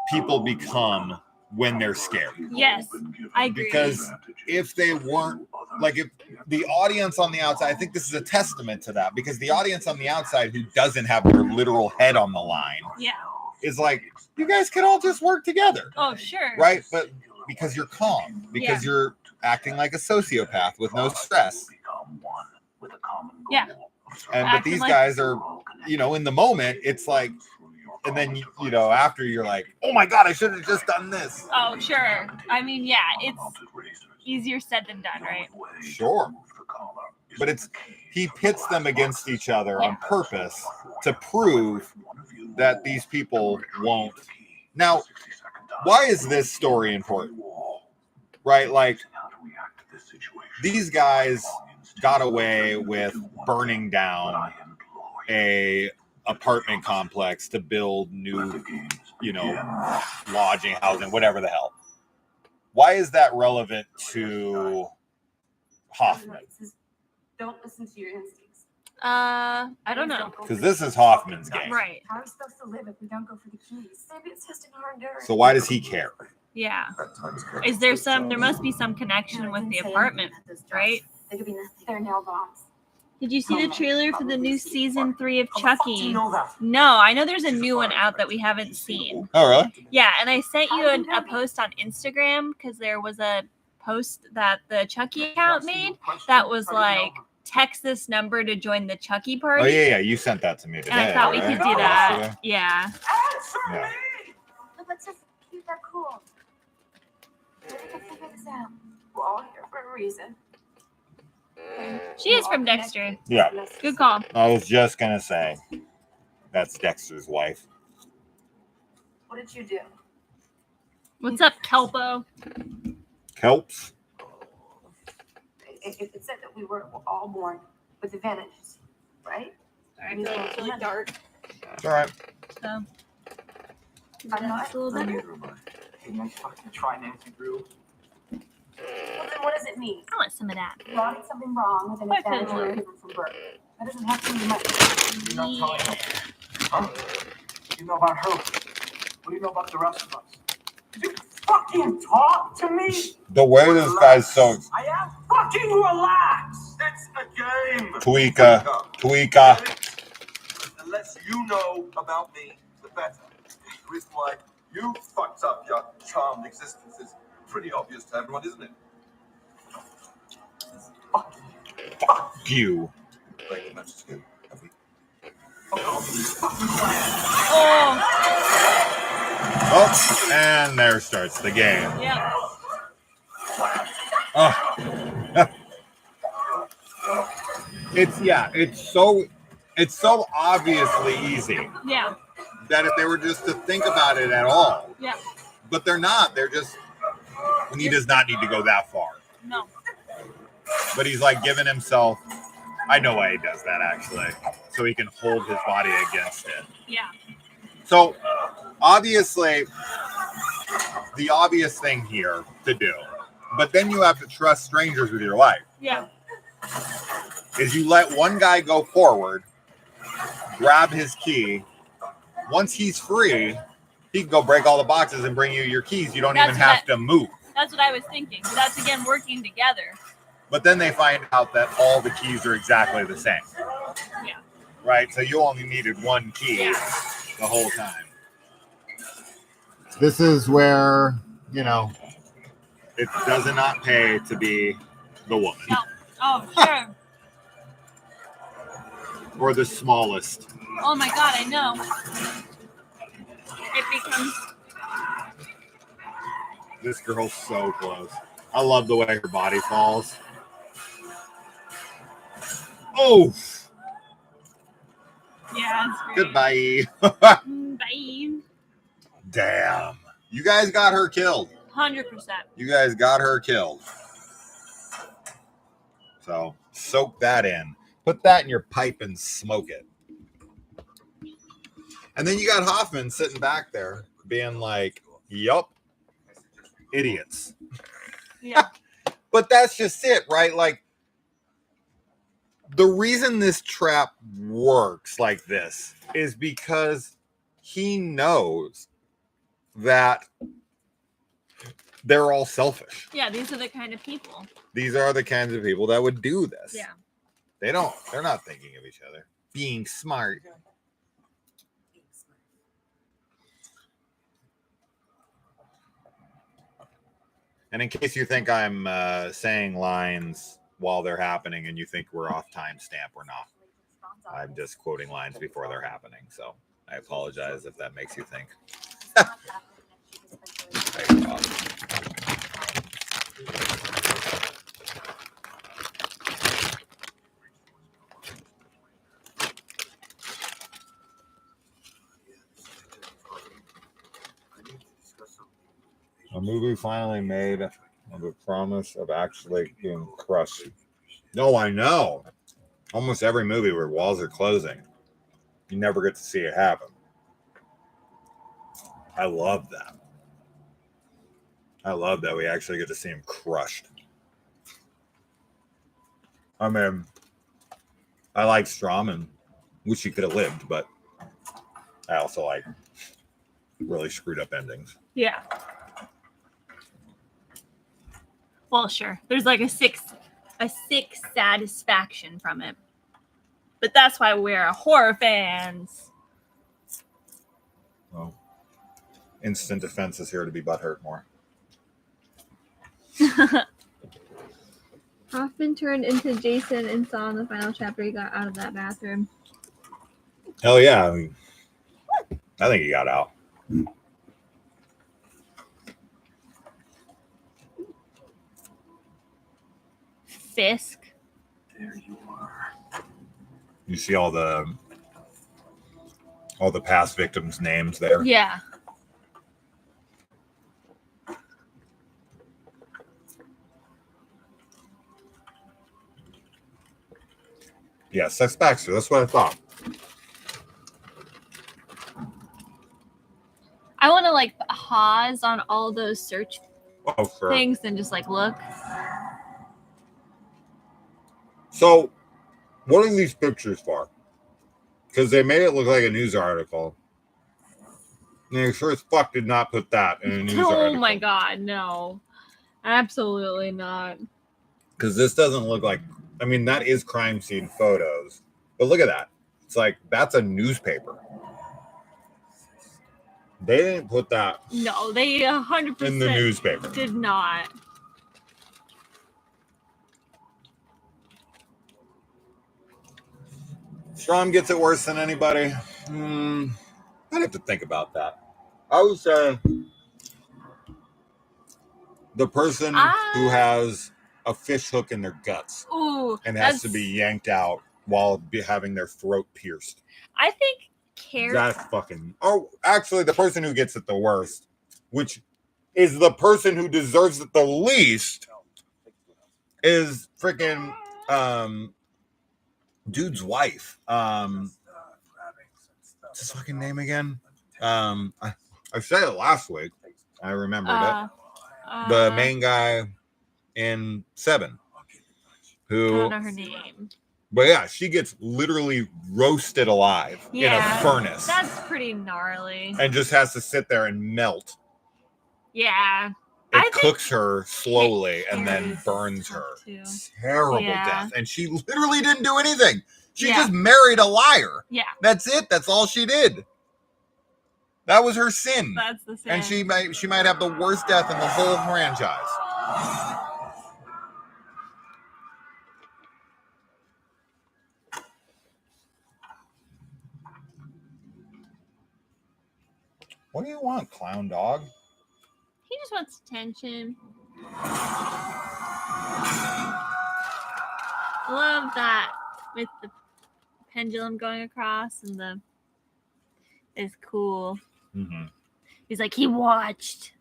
people become when they're scared. Yes, I agree. Because if they weren't like if the audience on the outside, I think this is a testament to that, because the audience on the outside who doesn't have their literal head on the line is like, you guys could all just work together. Oh, sure. Right? But because you're calm, because you're acting like a sociopath with no stress. Yeah. But these guys are, in the moment, it's like, and then, after you're like, oh my God, I should have just done this. Oh, sure. I mean, yeah, it's easier said than done, right? Sure. But he pits them against each other on purpose to prove that these people won't. Now, why is this story important? Right? Like, these guys got away with burning down a apartment complex to build new, lodging, housing, whatever the hell. Why is that relevant to Hoffman? Don't listen to your instincts. I don't know. Because this is Hoffman's game. Right. How are we supposed to live if we don't go for the keys? Maybe it's just in our endurance. So why does he care? Yeah. Is there there must be some connection with the apartment, right? They could be nothing. They're nail bombs. Did you see the trailer for the new season 3 of Chucky? No, I know there's a new one out that we haven't seen. Oh, really? Yeah, and I sent you a post on Instagram because there was a post that the Chucky account made that was like, text this number to join the Chucky party. Oh, yeah, you sent that to me today. And I thought we could do that. Yeah. Yeah. Let's just keep that cool. We can figure this out. We're all here for a reason. She is from Dexter. Yeah. Good call. I was just going to say, that's Dexter's wife. What did you do? What's up, Kelpo? Kelps? It said that we were all born with advantages, right? Sorry, I feel like it's really dark. It's all right. So, I'm not. a little better. Try Nancy Drew. Well, then what does it mean? I want some of that. Brought in something wrong with an Quite advantage good. we were given from birth. That doesn't have to be much. You're not telling me. Huh? You know about her. What do you know about the rest of us? You fucking talk to me. The way this guy's so I am fucking relaxed. It's a game. tweaker. The less you know about me, the better. The reason why you fucked up your charmed existence is pretty obvious to everyone, isn't it? Fuck you. Break the matches again, have we? Oh, and there starts the game. Yeah. Oh. It's so obviously easy Yeah. that if they were just to think about it at all, Yeah. but they're not. They're just, and he does not need to go that far. No. But he's like giving himself, I know why he does that actually, so he can hold his body against it. Yeah. So obviously, the obvious thing here to do, but then you have to trust strangers with your life, Yeah. is you let one guy go forward, grab his key. Once he's free, he can go break all the boxes and bring you your keys. You don't even have to move. That's what I was thinking. So that's again working together. But then they find out that all the keys are exactly the same. Yeah. Right? So you only needed one key the whole time. This is where, it does not pay to be the woman. No. Oh, sure. Or the smallest. Oh my God, I know. It becomes. This girl's so close. I love the way her body falls. Oh! Yeah, it's great. Goodbye. Bye. Damn. You guys got her killed. 100%. You guys got her killed. So soak that in. Put that in your pipe and smoke it. And then you got Hoffman sitting back there being like, yup, idiots. Yeah. But that's just it, right? Like, the reason this trap works like this is because he knows that they're all selfish. Yeah, these are the kind of people. These are the kinds of people that would do this. Yeah. They're not thinking of each other. Being smart. And in case you think I'm saying lines while they're happening and you think we're off timestamp, we're not. I'm just quoting lines before they're happening. So I apologize if that makes you think. A movie finally made of the promise of actually being crushed. No, I know. Almost every movie where walls are closing, you never get to see it happen. I love that. I love that we actually get to see him crushed. I mean, I like Strawman. Wish he could have lived, but I also like really screwed up endings. Yeah. Well, sure. There's like a sick satisfaction from it. But that's why we're horror fans. Well, instant defense is here to be butthurt more. Hoffman turned into Jason and saw in the final chapter he got out of that bathroom. Hell yeah. I think he got out. Fisk. There you are. You see all the past victims' names there. Yeah. Yeah, Sex Baxter. That's what I thought. I want to like pause on all those search Sure. things and just like look. So, what are these pictures for? Because they made it look like a news article. And they sure as fuck did not put that in a news article. Oh my god, no. Absolutely not. Because this doesn't look like... I mean, that is crime scene photos. But look at that. It's like, that's a newspaper. They didn't put that... No, they 100% in the newspaper. Did not. Strom gets it worse than anybody. I'd have to think about that. I would say the person who has a fish hook in their guts and has to be yanked out while having their throat pierced. I think Carrie. That's fucking... Oh, actually, the person who gets it the worst, which is the person who deserves it the least, is freaking... dude's wife. What's his fucking name again? I said it last week. I remembered it. The main guy in 7. Who? I don't know her name. But yeah, she gets literally roasted alive in a furnace. That's pretty gnarly. And just has to sit there and melt. Yeah. It cooks her slowly and then burns her. Terrible death. And she literally didn't do anything. She just married a liar. Yeah. That's it. That's all she did. That was her sin. That's the sin. And she might have the worst death in the whole franchise. What do you want, clown dog? He just wants attention. I love that with the pendulum going across and it's cool. Mm-hmm. He's like, he watched.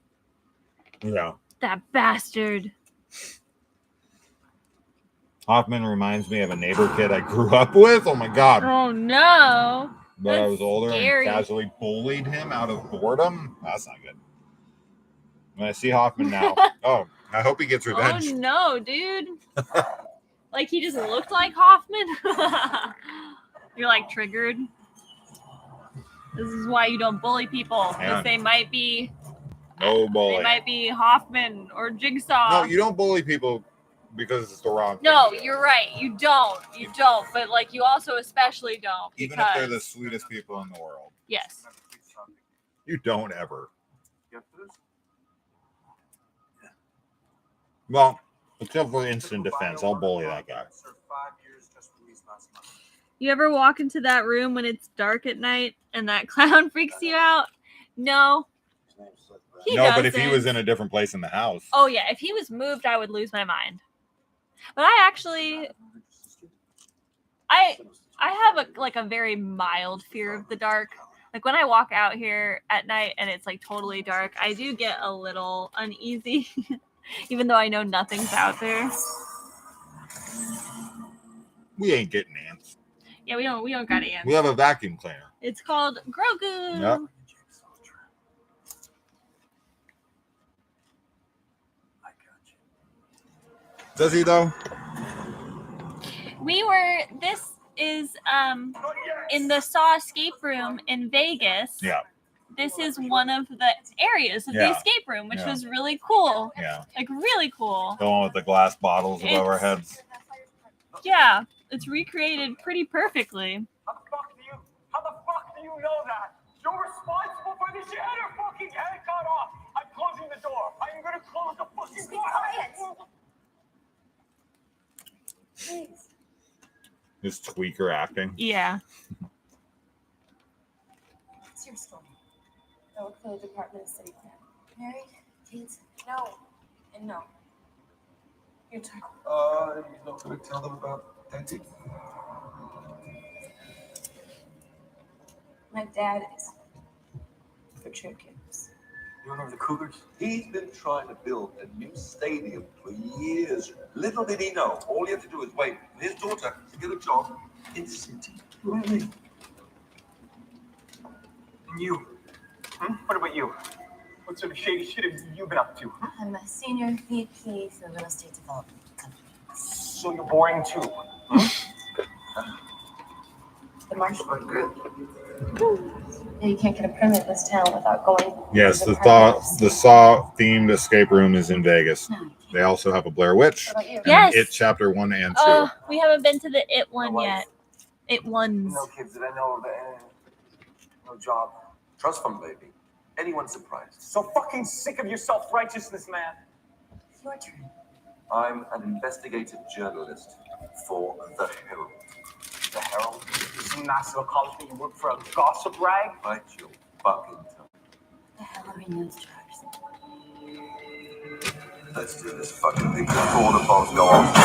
Yeah. That bastard. Hoffman reminds me of a neighbor kid I grew up with. Oh my God. Oh no. But I was older scary. and casually bullied him out of boredom. That's not good. When I see Hoffman now, I hope he gets revenge. Oh no, dude. Like he just looked like Hoffman. You're like triggered. This is why you don't bully people, because they might be No bullying. They might be Hoffman or Jigsaw. No, you don't bully people because it's the wrong thing. No, you're right. You don't. You don't. But like, you also especially don't. Even if they're the sweetest people in the world. Yes. You don't ever. You up for this? Well, except for instant defense, I'll bully that guy. Served 5 years, just released last month. You ever walk into that room when it's dark at night and that clown freaks you out? No. He But if he doesn't. was in a different place in the house. Oh yeah, if he was moved, I would lose my mind. But I have a very mild fear of the dark. Like when I walk out here at night and it's like totally dark, I do get a little uneasy, even though I know nothing's out there. We ain't getting ants. Yeah, we don't got ants. We have a vacuum cleaner. It's called Grogu. Yep. Does he though? This is in the Saw escape room in Vegas. Yeah. This is one of the areas of the Yeah. escape room, which Yeah. was really cool. Yeah. Like really cool. The one with the glass bottles above our heads. Yeah, it's recreated pretty perfectly. How the fuck do you know that? You're responsible for this. You had her fucking head cut off. I'm closing the door. I'm gonna close the fucking door. Please. This tweaker acting. Yeah. What's your story? I work for the Department of City Plan. Married? Kids? No. And no. Your turn. You're not going to tell them about Daddy? My dad is for true kids. You remember the Cougars? He's been trying to build a new stadium for years. Little did he know, all you have to do is wait for his daughter to get a job in City. Really? And you? What about you? What sort of shady shit have you been up to? I'm a senior VP for real estate development company. So you're boring too. The Marshall Group. Yeah, you can't get a permit in this town without going. Yes, to the Department of City. Saw themed escape room is in Vegas. No, you can't. They also have a Blair Witch. What about you? And Yes. It Chapter 1 and 2. We haven't been to the It one My yet. wife. It ones. No kids that I know of. No job. Trust fund, baby. Anyone surprised? So fucking sick of your self-righteousness, man. It's your turn. I'm an investigative journalist for The Herald. The Herald? Some nice little college that you work for a gossip rag? Bite your fucking tongue. The hell are we news jars? Let's do this fucking thing before the phones go off.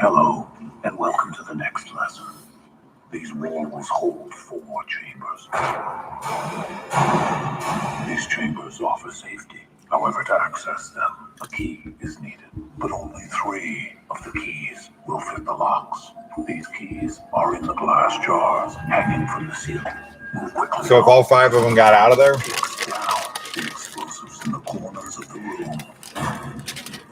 Hello, and welcome to the next lesson. These walls hold 4 chambers. These chambers offer safety. However, to access them, a key is needed. But only 3 of the keys will fit the locks. These keys are in the glass jars hanging from the ceiling. Move quickly. So if all 5 of them got out of there, Down. The explosives in the corners of the room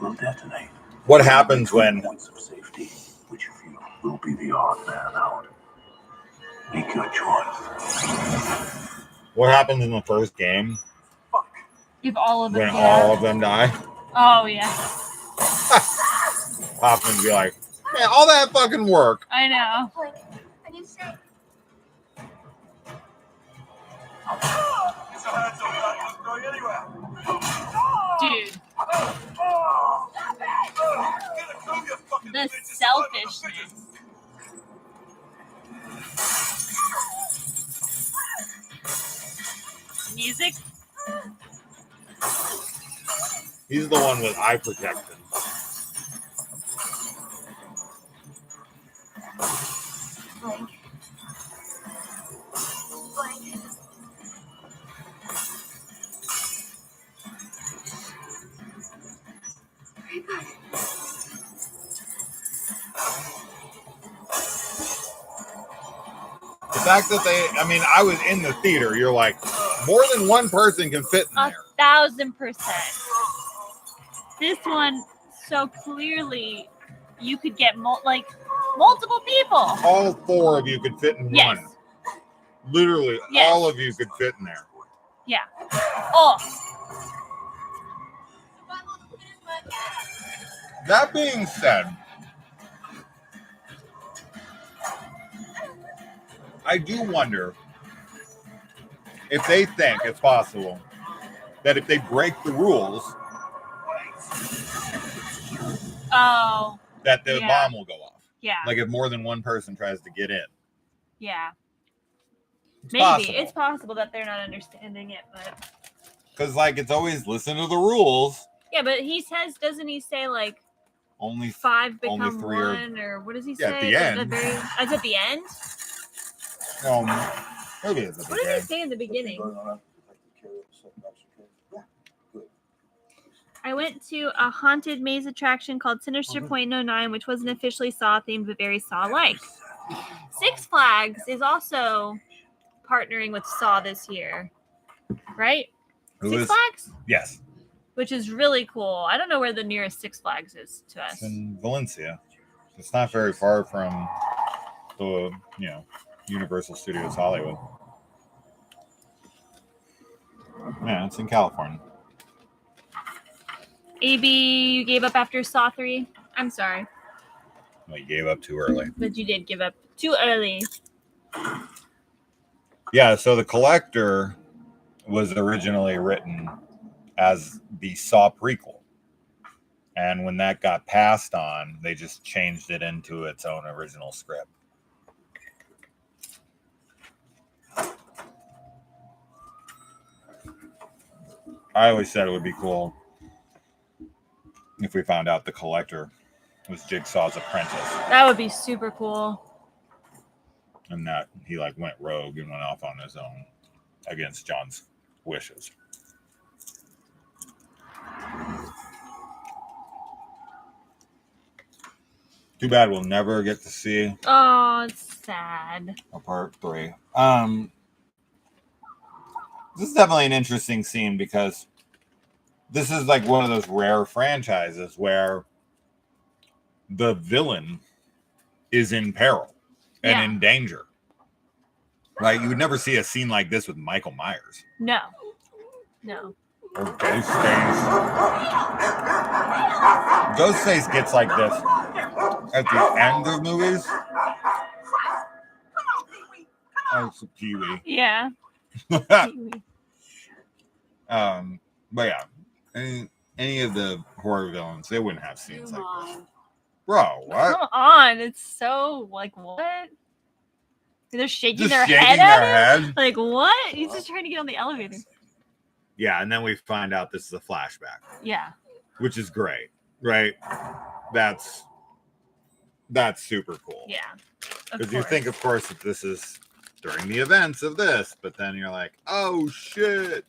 will detonate. what happens when Points of safety, which you feel will be the odd man out. Make your choice. what happens in the first game If all of them. when all of them die? Oh yeah. Hoffman would be like, man, all that fucking work. I know. Like, I need to say. It's a hands up, that isn't going anywhere. Dude. Get a clue, you fucking The bitches. selfishness. Music. He's the one with eye protection. Blank. Blank. The fact that I was in the theater, you're like, more than one person can fit in there. 1,000%. This one so clearly you could get multiple people. All 4 of you could fit in Yes. one. Literally, Yes. all of you could fit in there. Yeah. Oh. That being said, I do wonder if they think it's possible that if they break the rules, that the bomb will go off. Yeah. Like if more than one person tries to get in. Yeah. It's Maybe. possible. It's possible that they're not understanding it, but. Because, like, it's always listen to the rules. Yeah, but he says, doesn't he say, like, only 5 become only 3 one, or what does he say? At the end. Is it at the end? Maybe it's at the What does he end. say in the beginning? I went to a haunted maze attraction called Sinister Point 09, which wasn't officially Saw themed, but very Saw-like. Six Flags is also partnering with Saw this year, right? Six Flags? Yes. Which is really cool. I don't know where the nearest Six Flags is to us. It's in Valencia. It's not very far from the, Universal Studios Hollywood. Yeah, it's in California. AB, you gave up after Saw 3? I'm sorry. Well, you gave up too early. But you did give up too early. Yeah, so The Collector was originally written as the Saw prequel. And when that got passed on, they just changed it into its own original script. I always said it would be cool if we found out The Collector was Jigsaw's apprentice. That would be super cool. And that he went rogue and went off on his own against John's wishes. Too bad we'll never get to see. Oh, it's sad. A part 3. This is definitely an interesting scene because this is one of those rare franchises where the villain is in peril and in danger. Right? You would never see a scene like this with Michael Myers. No. Or Ghostface. Ghostface gets like this at the end of movies. Oh, it's a Pee-wee. Yeah. But yeah, any of the horror villains, they wouldn't have scenes like this. Bro, what? Come on, it's so what? They're shaking Just their shaking head their at him? head. Like what? He's just trying to get on the elevator. Yeah, and then we find out this is a flashback. Yeah. Which is great, right? That's super cool. Yeah. Because you think, of course, that this is during the events of this, but then you're like, oh shit.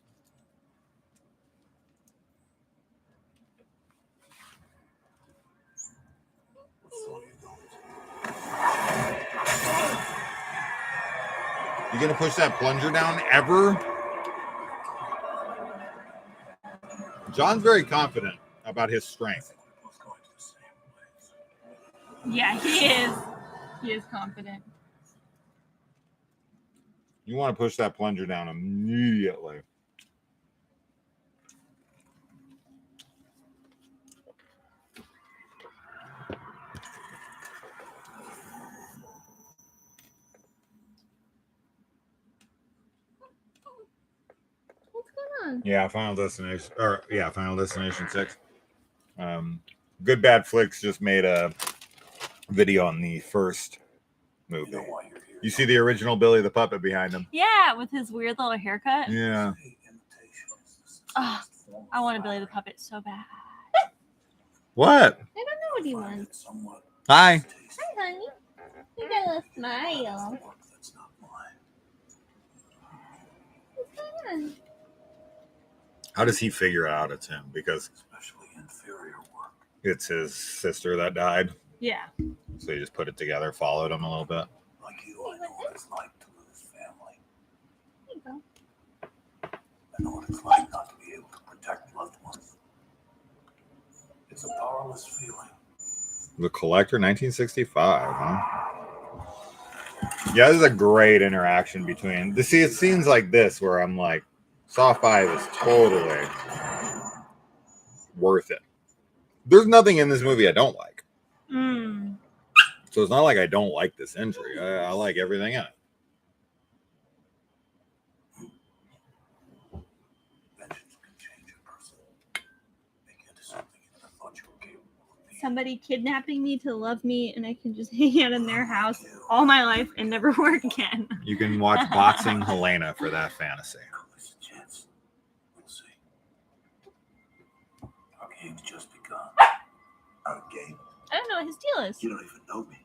You gonna push that plunger down ever? John's very confident about his strength. Yeah, he is. He is confident. You want to push that plunger down immediately. What's going on? Yeah, Final Destination 6. Good Bad Flicks just made a video on the first movie. You see the original Billy the Puppet behind him? Yeah, with his weird little haircut. Yeah. Oh, I want a Billy the Puppet so bad. What? I don't know what he wants. Hi. Hi, honey. You got a smile. What's going on? How does he figure out it's him? Because it's his sister that died. Yeah. So he just put it together, followed him a little bit. Like you, I know what it's like to lose family. There you go. I know what it's like not to be able to protect loved ones. It's a powerless feeling. The Collector, 1965, huh? Yeah, this is a great interaction between. See, it scenes like this where I'm like, Saw 5 is totally worth it. There's nothing in this movie I don't like. So it's not like I don't like this entry. I like everything in it. Somebody kidnapping me to love me, and I can just hang out in their house all my life and never work again. You can watch Boxing Helena for that fantasy. We'll see. Our game's just begun. Our game? I don't know what his deal is. You don't even know me.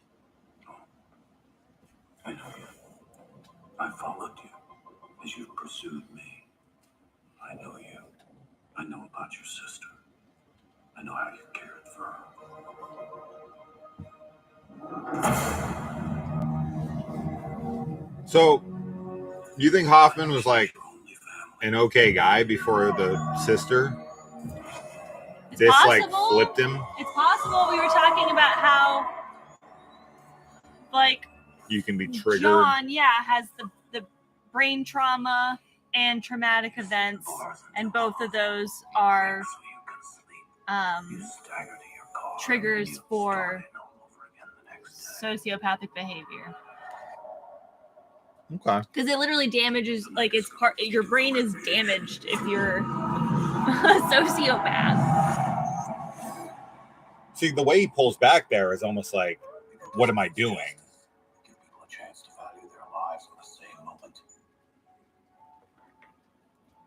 I know you. I followed you as you pursued me. I know you. I know about your sister. I know how you cared for her. So, you think Hoffman was like an okay guy before the sister? It's this possible. Like flipped him? It's possible. We were talking about how, like, you can be triggered. John, has the brain trauma and traumatic events, and both of those are triggers for sociopathic behavior. Okay. Because it literally damages, like, it's part. Your brain is damaged if you're a sociopath. See, the way he pulls back there is almost like, what am I doing? Give people a chance to value their lives for the same moment.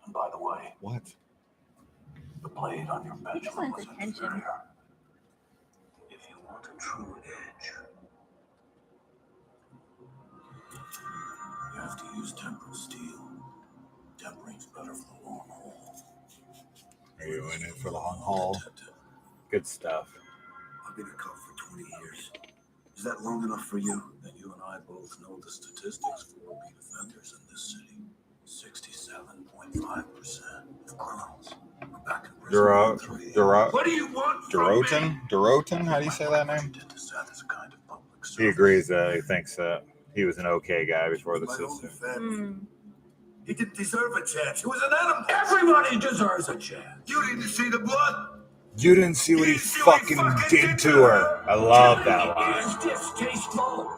And by the way, what? The blade on your He just pendulum wants was attention. inferior. If you want a true edge, you have to use tempered steel. Tempering's better for the long haul. Are you in it for the long haul? Good stuff. I've been a cop for 20 years. Is that long enough for you? Then you and I both know the statistics for repeat offenders in this city. 67.5% of criminals are back in prison. What do you want from me? Durotan? How do you say that name? He agrees that he thinks that he was an okay guy before the sister. He didn't deserve a chance. He was an animal. Everybody deserves a chance. You didn't see the blood. You didn't see what he fucking did to her. I love that line. It's distasteful.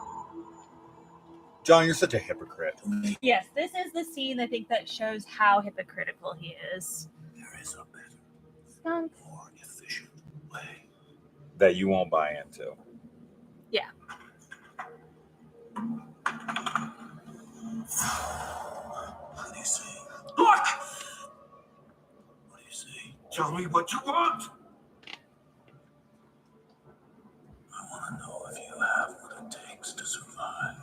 John, you're such a hypocrite. Yes, this is the scene I think that shows how hypocritical he is. There is a better, Skunk. more efficient way. That you won't buy into. Yeah. What do you say? What? What do you say? Tell me what you want. I want to know if you have what it takes to survive.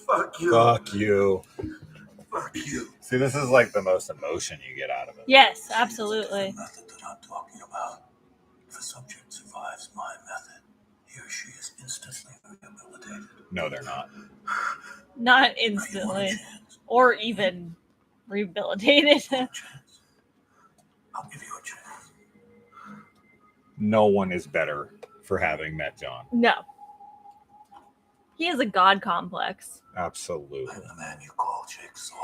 Fuck you. Fuck you. Fuck you. See, this is like the most emotion you get out of it. Yes, absolutely. The method that I'm talking about. If a subject survives my method, he or she is instantly rehabilitated. No, they're not. Not instantly. Or even rehabilitated. I'll give you a chance. No one is better for having met John. No. He has a god complex. Absolutely. I'm the man you call Jigsaw.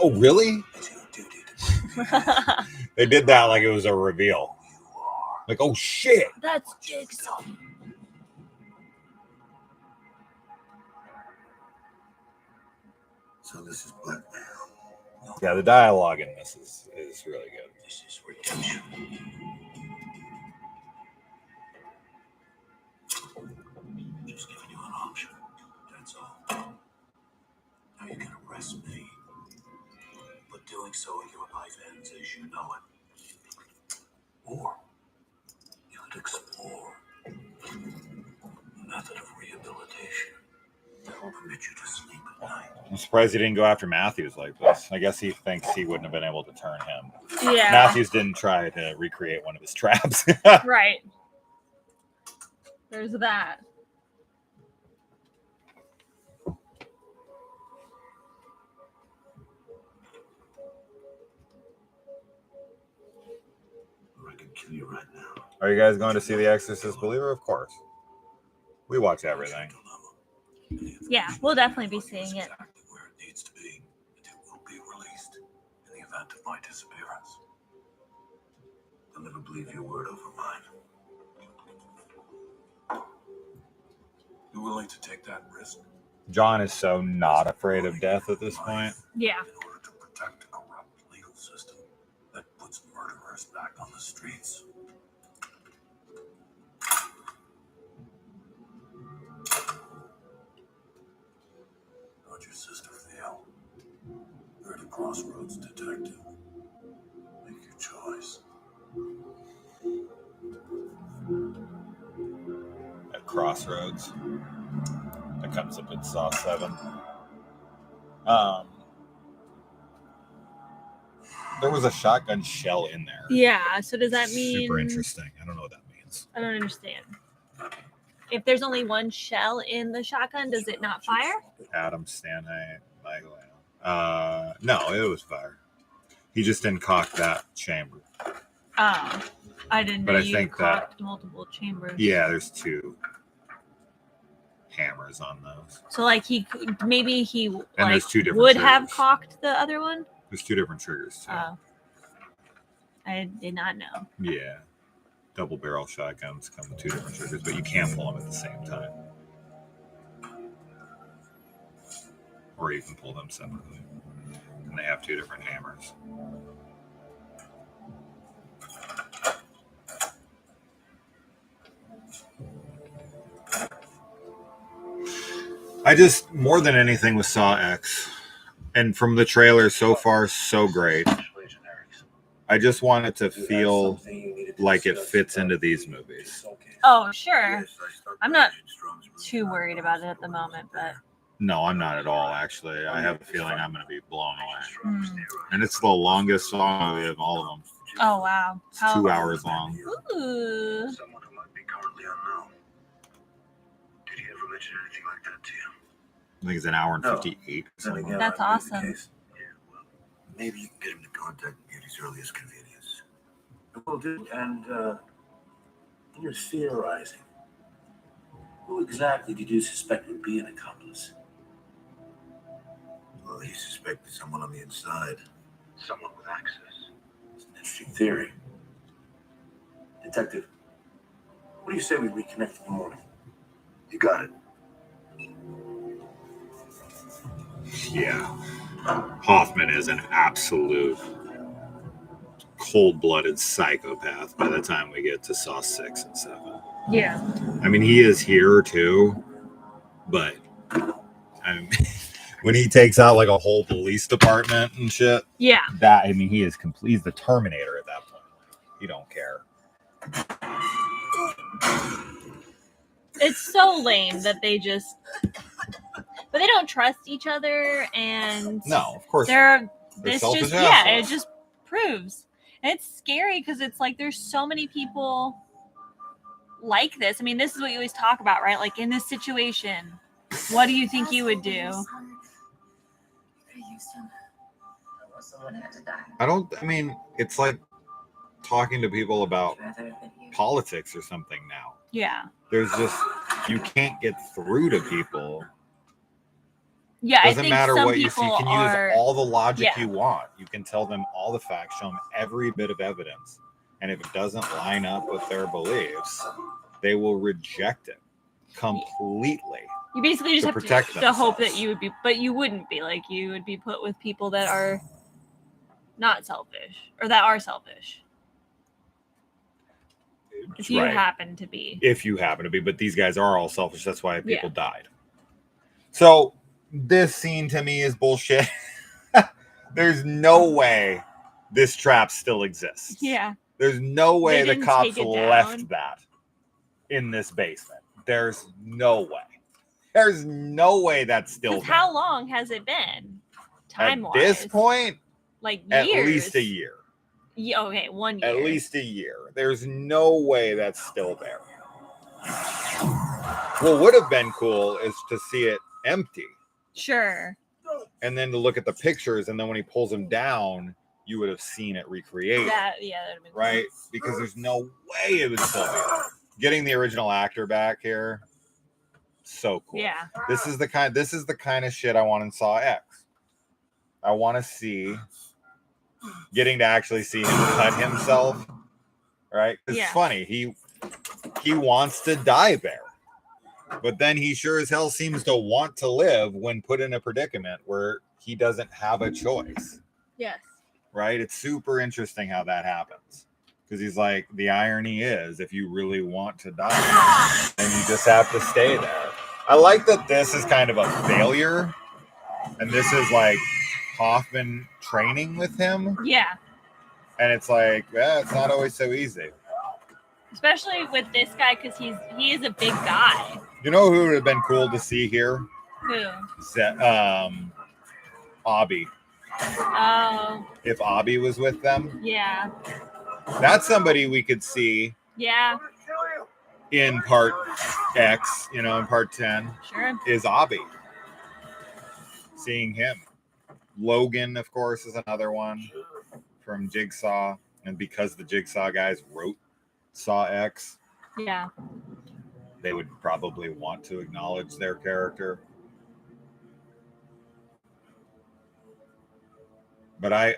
Oh, really? It's your duty to They did that like it was a reveal. you are. Like, oh shit. That's Jigsaw. So this is blackmail. No, Yeah, the dialogue in this is really good. this is redemption. Just giving you an option. That's all. Now you can arrest me. But doing so, your life ends as you know it. Or you could explore a method of rehabilitation that will permit you to sleep I'm surprised he didn't go after Matthews like this. I guess he thinks he wouldn't have been able to turn him. Yeah. Matthews didn't try to recreate one of his traps. Right. There's that. I can kill you right now. Are you guys going to see The Exorcist Believer? Of course. We watch everything. Yeah, we'll definitely be seeing it. Where it needs to be, and it will be released in the event of my disappearance. I'll never believe your word over mine. You willing to take that risk? John is so not afraid of death at this point. Yeah. In order to protect a corrupt legal system that puts murderers back on the streets. How'd your sister feel? You're at a crossroads, detective. Make your choice. At Crossroads. That comes up in Saw 7. There was a shotgun shell in there. Yeah, so does that mean... Super interesting. I don't know what that means. I don't understand. If there's only one shell in the shotgun, does it not fire? Adam Stanley. No, it was fire. He just didn't cock that chamber. Oh, I didn't know But I you think cocked multiple chambers. Yeah, there's 2 hammers on those. So like maybe he And there's 2 different would have triggers. cocked the other one? There's 2 different triggers too. Oh. I did not know. Yeah. Double barrel shotguns come with 2 different triggers, but you can't pull them at the same time. Or you can pull them separately. And they have 2 different hammers. I just, more than anything with Saw X, and from the trailer so far, so great. I just want it to feel like it fits into these movies. Oh, sure. I'm not too worried about it at the moment, but... No, I'm not at all, actually. I have a feeling I'm going to be blown away. Mm. And it's the longest song of all of them. Oh, wow. It's 2 hours long. Ooh. Someone who might be currently unknown. Did he ever mention anything like that to you? I think it's an hour and No. 58. Then again, That's that might be the awesome. case. Yeah, well, maybe you can get him to contact me at his earliest convenience. Will do. And you're theorizing. Who exactly did you suspect would be an accomplice? Well, he suspected someone on the inside. Someone with access. It's an interesting theory. Detective, what do you say we reconnect in the morning? You got it. Yeah. Hoffman is an absolute cold-blooded psychopath by the time we get to Saw 6 and 7. Yeah. I mean, he is here too, but I mean, when he takes out like a whole police department and shit, Yeah. that, I mean, he's the Terminator at that point. He don't care. It's so lame that they just... But they don't trust each other, and... No, of course. They're They're this selfish just assholes. it just proves. And it's scary because it's like there's so many people like this. I mean, this is what you always talk about, right? Like in this situation, what do you think you would do? I mean, it's like talking to people about politics or something now. Yeah. There's just, you can't get through to people. Yeah, I Doesn't think matter some what you see. You people can are, use all the logic yeah. you want. You can tell them all the facts, show them every bit of evidence. And if it doesn't line up with their beliefs, they will reject it completely. You basically just to have protect to hope that themselves. you would be, but you wouldn't be. Like you would be put with people that are not selfish or that are selfish. If you Right. happen to be. If you happen to be, but these guys are all selfish. That's why people Yeah. died. So this scene to me is bullshit. There's no way this trap still exists. Yeah. There's no way They the didn't cops take it left down. that in this basement. There's no way. There's no way that's still there. How long has it been? Time-wise. At this point, like years. at least a year. Yeah, okay, 1 year. At least a year. There's no way that's still there. What would have been cool is to see it empty. Sure. And then to look at the pictures, and then when he pulls them down, you would have seen it recreated. That'd have been right? Cool. Because there's no way it would still be there. Getting the original actor back here, so cool. Yeah. This is the kind of shit I want in Saw X. I want to see getting to actually see him cut himself, right? It's funny. He wants to die there. But then he sure as hell seems to want to live when put in a predicament where he doesn't have a choice. Yes. Right? It's super interesting how that happens. Because he's like, the irony is, if you really want to die, then you just have to stay there. I like that this is kind of a failure. And this is like Hoffman training with him. Yeah. And it's like, yeah, it's not always so easy. Especially with this guy, because he is a big guy. You know who would have been cool to see here? Who? Abby. Oh. If Abby was with them. Yeah. That's somebody we could see. Yeah. In part X, in part 10. Sure. Is Abby. Seeing him. Logan, of course, is another one from Jigsaw. And because the Jigsaw guys wrote Saw X. Yeah. They would probably want to acknowledge their character. But I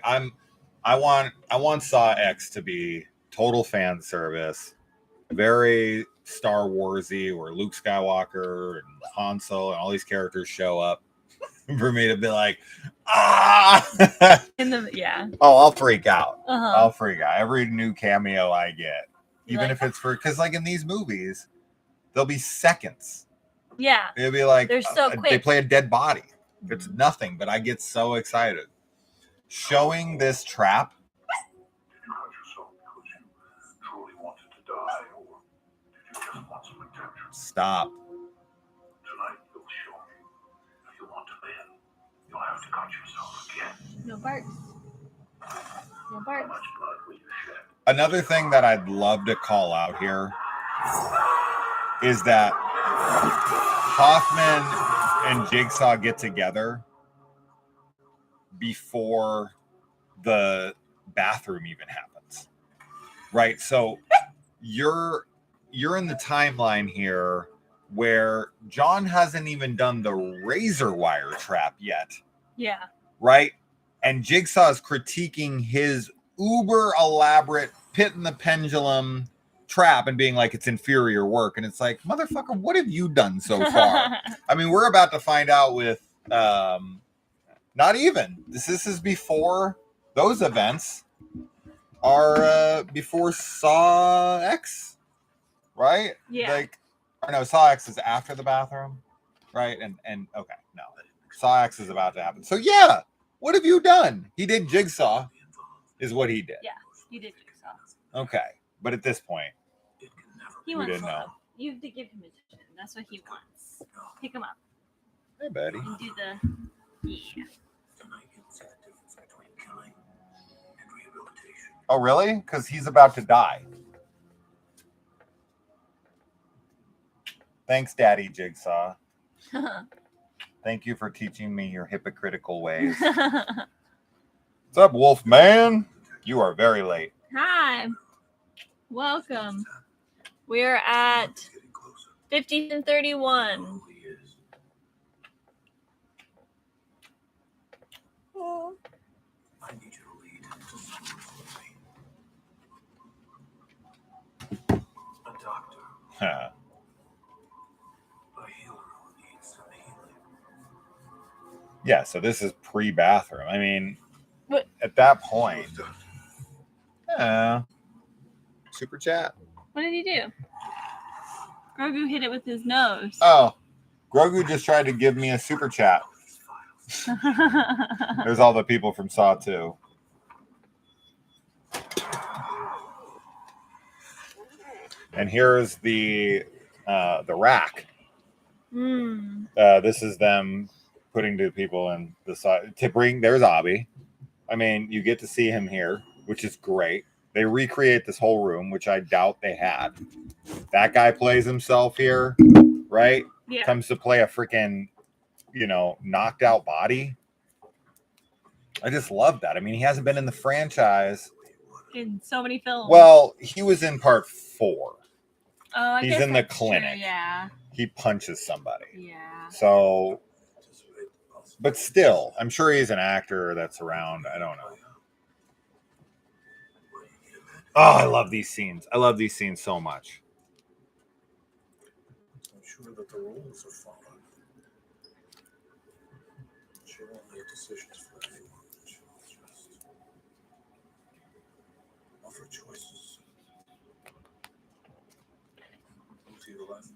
want Saw X to be total fan service, very Star Warsy, where Luke Skywalker and Han Solo and all these characters show up for me to be like, ah! Oh, I'll freak out. Uh-huh. I'll freak out every new cameo I get, even if it's because like in these movies, they'll be seconds. Yeah, it'll be like they're so quick. They play a dead body. It's nothing, but I get so excited. Showing this trap. Did you hurt yourself because you truly wanted to die, or did you just want some attention? Stop. Tonight you'll show me. If you want to live, you'll have to cut yourself again. No barks. No barks. How much blood will you shed? Another thing that I'd love to call out here is that Hoffman and Jigsaw get together before the bathroom even happens, right? So you're in the timeline here where John hasn't even done the razor wire trap yet. Yeah. Right? And Jigsaw is critiquing his uber elaborate pit in the pendulum trap and being like, it's inferior work. And it's like, motherfucker, what have you done so far? I mean, we're about to find out with not even. This is before those events are before Saw X, right? Yeah. Like, or no, Saw X is after the bathroom, right? And okay, no, Saw X is about to happen. So yeah, what have you done? He did Jigsaw, is what he did. Yeah, he did Jigsaw. Okay, but at this point, he we wants didn't love. know. You have to give him attention. That's what he wants. Pick him up. Hey, buddy. And do the yeah. Oh, really? Because he's about to die. Thanks, Daddy Jigsaw. Thank you for teaching me your hypocritical ways. What's up, Wolf Man? You are very late. Hi. Welcome. We're at 50 and 31. Oh. I need you to lead a doctor. Huh. A healer who needs some healing. Yeah, so this is pre-bathroom. I mean, What? At that point, super chat. What did he do? Grogu hit it with his nose. Oh, Grogu just tried to give me a super chat. There's all the people from Saw 2. And here's the rack. The This is them putting two people in the side to bring. There's Abby. I mean, you get to see him here, which is great. They recreate this whole room, which I doubt they had. That guy plays himself here, right? Yeah. Comes to play a freaking, knocked out body. I just love that. I mean, he hasn't been in the franchise in so many films. Well, he was in part 4. Oh, he's in the clinic. True, yeah. He punches somebody. Yeah. So, but still, I'm sure he's an actor that's around. I don't know. Oh, I love these scenes. I love these scenes so much. I'm sure that the rules are followed. She won't make decisions for anyone. She'll just offer choices. Look to your left.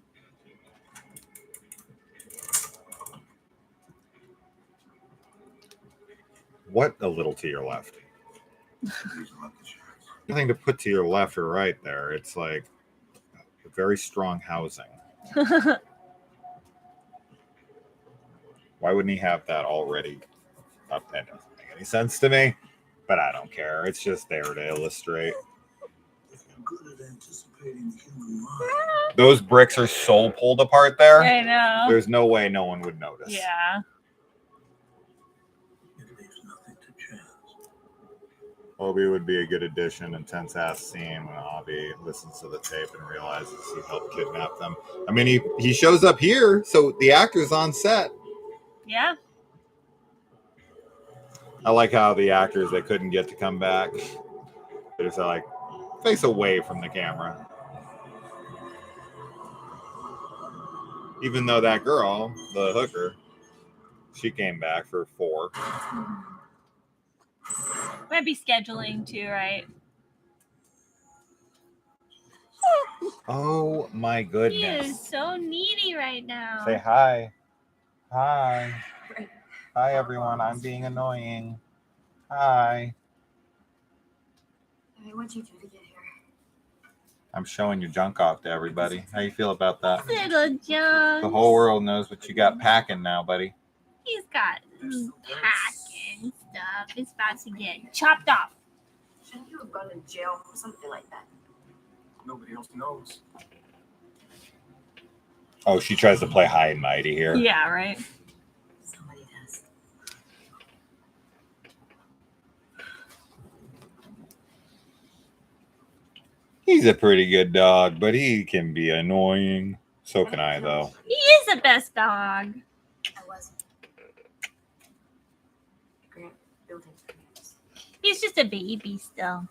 What a little to your left? Nothing to put to your left or right there. It's like a very strong housing. Why wouldn't he have that already up? That doesn't make any sense to me, but I don't care. It's just there to illustrate. Good at anticipating the human mind. Those bricks are so pulled apart there. I know. There's no way no one would notice. Yeah. It leaves nothing to chance. Obi would be a good addition. Intense ass scene when Obi listens to the tape and realizes he helped kidnap them. I mean, he shows up here, so the actor's on set. Yeah. I like how the actors they couldn't get to come back. They're just like face away from the camera. Even though that girl, the hooker, she came back for 4. Might be scheduling too, right? Oh my goodness. He is so needy right now. Say hi. Hi. Hi everyone. I'm being annoying. Hi. What'd you do to get here? I'm showing your junk off to everybody. How you feel about that? Little John. The whole world knows what you got packing now, buddy. He's got packing stuff. It's about to get chopped off. Shouldn't you have gone to jail for something like that? Nobody else knows. Oh, she tries to play high and mighty here. Yeah, right. Somebody does. He's a pretty good dog, but he can be annoying. So can I, though. He is the best dog. I wasn't. Grant building careers. He's just a baby still.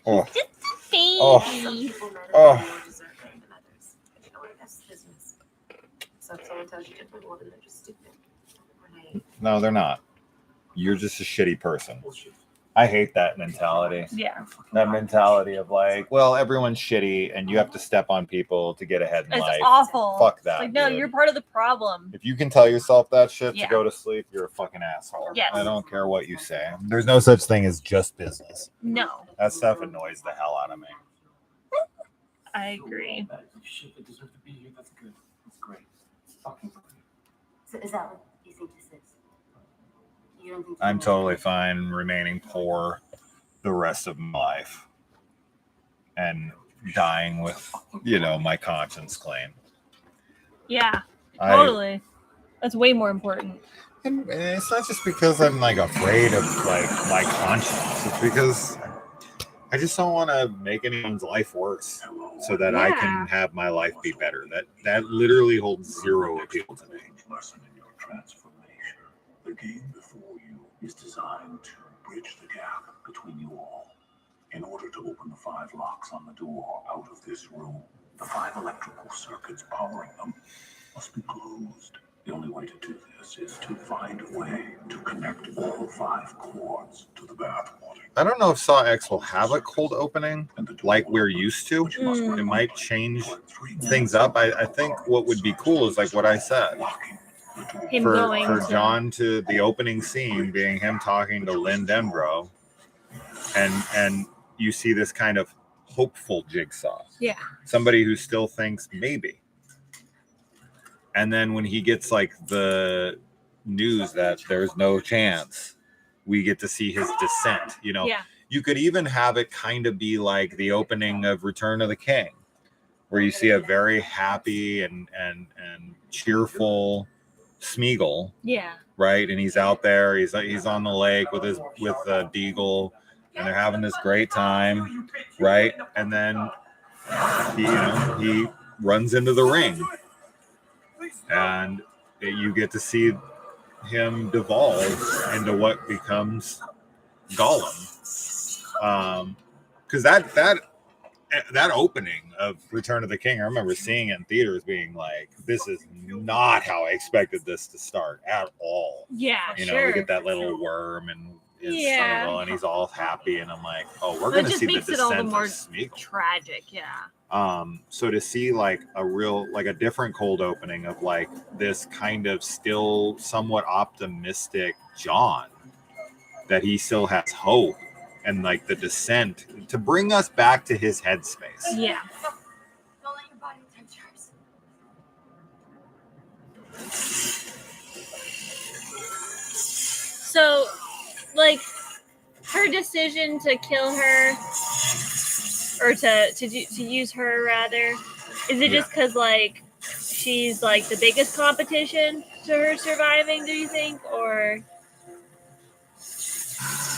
Oh, Just a baby. Oh. Some people matter Oh. more deserving than others. But you know what? That's business. So if someone tells you different, well, then they're just stupid. Or naive. no, they're not. You're just a shitty person. I hate that mentality. Yeah. That mentality of like, well, everyone's shitty and you have to step on people to get ahead in It's life. awful. Fuck that. Like, no, dude. you're part of the problem. If you can tell yourself that shit Yeah. to go to sleep, you're a fucking asshole. Yes. I don't care what you say. There's no such thing as just business. No, That stuff annoys the hell out of me. I agree. Shit, they deserve to be here. That's good. That's great. Fucking great. So is that what you think this is? You don't think I'm totally fine remaining poor the rest of my life and dying with, my conscience claim. Yeah, totally. That's way more important. And it's not just because I'm like afraid of like my conscience. It's because I just don't want to make anyone's life worse so that I can have my life be better. That literally holds zero appeal to me. Lesson in your transformation. The game before you is designed to bridge the gap between you all. In order to open the 5 locks on the door out of this room, the 5 electrical circuits powering them must be closed. The only way to do this is to find a way to connect all 5 cords to the bathwater. I don't know if Saw X will have a cold opening like we're used to. It might change things up. I think what would be cool is like what I said. Him For going to- John to the opening scene being him talking to Lynn Denbrough, and you see this kind of hopeful Jigsaw. Yeah. Somebody who still thinks maybe. And then when he gets like the news that there's no chance, we get to see his descent. You know, you could even have it kind of be like the opening of Return of the King, where you see a very happy and cheerful Smeagol. Yeah. Right, and he's out there. He's on the lake with Deagle, and they're having this great time. Right, and then he runs into the ring, and you get to see him devolve into what becomes Gollum. Because that opening of Return of the King, I remember seeing it in theaters being like, this is not how I expected this to start at all. Yeah, you know, we get that little worm and and he's all happy, and I'm like, oh, we're gonna see the descent all the more of Smeagol. Tragic, so to see like a different cold opening of like this kind of still somewhat optimistic John, that he still has hope, and like the descent to bring us back to his headspace. Yeah. Don't let your body touch yours. So, like, her decision to kill her, or to use her rather, is it just because like she's like the biggest competition to her surviving? Do you think, or?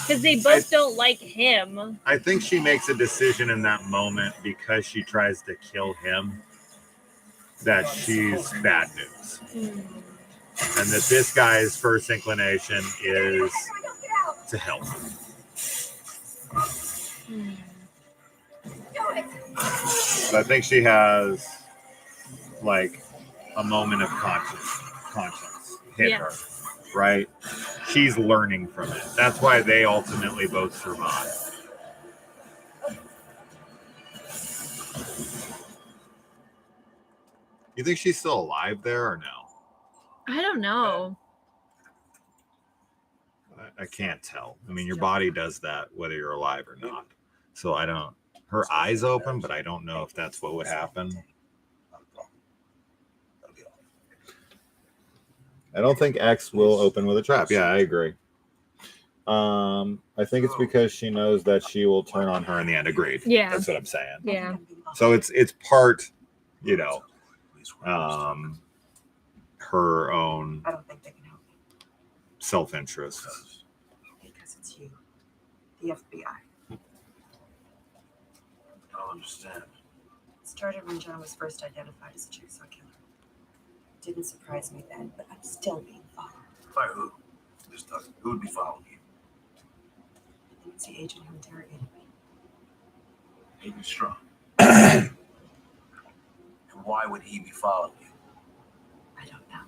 Because they both don't like him. I think she makes a decision in that moment because she tries to kill him, that she's bad news. And that this guy's first inclination is to help him. So I think she has like a moment of conscience hit her. Right? She's learning from it. That's why they ultimately both survive. You think she's still alive there or no? I don't know. I can't tell. I mean, your body does that whether you're alive or not. So I don't. Her eyes open, but I don't know if that's what would happen. I don't think X will open with a trap. Yeah, I agree. I think it's because she knows that she will turn on her in the end. Agreed. Yeah. That's what I'm saying. Yeah. So it's part, her own I don't think they can help you. self-interest. Because it's you. The FBI. I don't understand. It started when John was first identified as a jigsaw killer. It didn't surprise me then, but I'm still being followed. By who? This Doug. Who would be following you? I think it's the agent who interrogated me. Agent Strong. And why would he be following you? I don't know.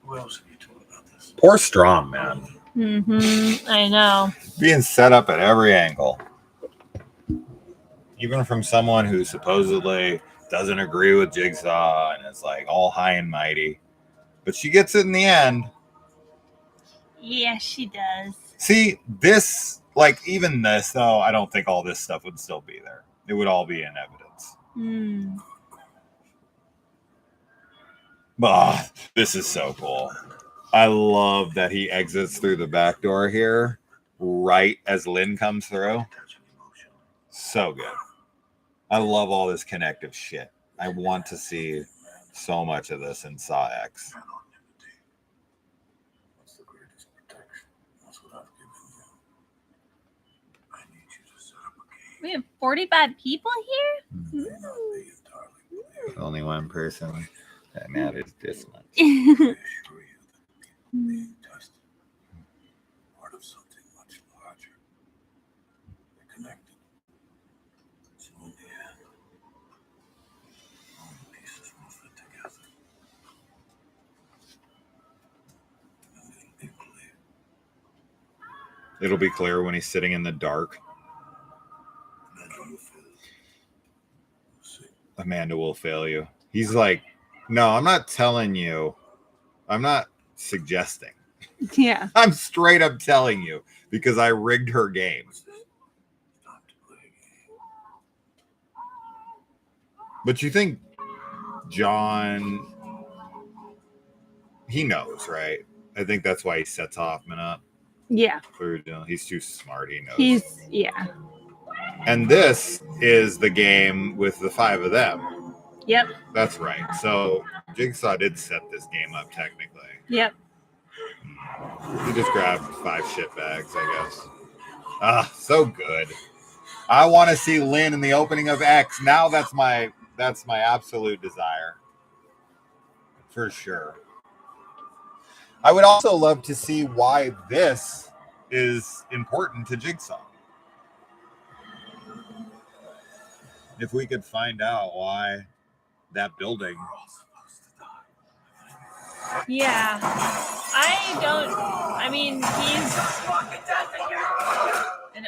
Who else have you told about this? Poor Strom, man. I know. Being set up at every angle. Even from someone who supposedly doesn't agree with Jigsaw and is like all high and mighty. But she gets it in the end. Yeah, she does. See, this, like even this, though, I don't think all this stuff would still be there. It would all be in evidence. Bah, this is so cool. I love that he exits through the back door here, right as Lynn comes through. So good. I love all this connective shit. I want to see so much of this in Saw X. What's the greatest protection? That's what I've given you. I need you to set up a game. We have 45 people here? May not be entirely clear. Only one person that matters this much. I assure you that the people being tested are part of something much larger. They're connected. So in the end, all the pieces will fit together. And it'll be clear. It'll be clear when he's sitting in the dark. And then you'll feel it. See. Amanda will fail you. He's like, no, I'm not telling you. I'm not suggesting. Yeah. I'm straight up telling you because I rigged her game. What's this? It's time to play a game. But you think John, he knows, right? I think that's why he sets Hoffman up. Yeah. He's too smart. He knows. Yeah. And this is the game with the 5 of them. Yep. That's right. So Jigsaw did set this game up technically. Yep. He just grabbed 5 shit bags, I guess. Ah, so good. I want to see Lynn in the opening of X. Now that's my absolute desire. For sure. I would also love to see why this is important to Jigsaw. If we could find out why that building. Yeah. I mean, he's an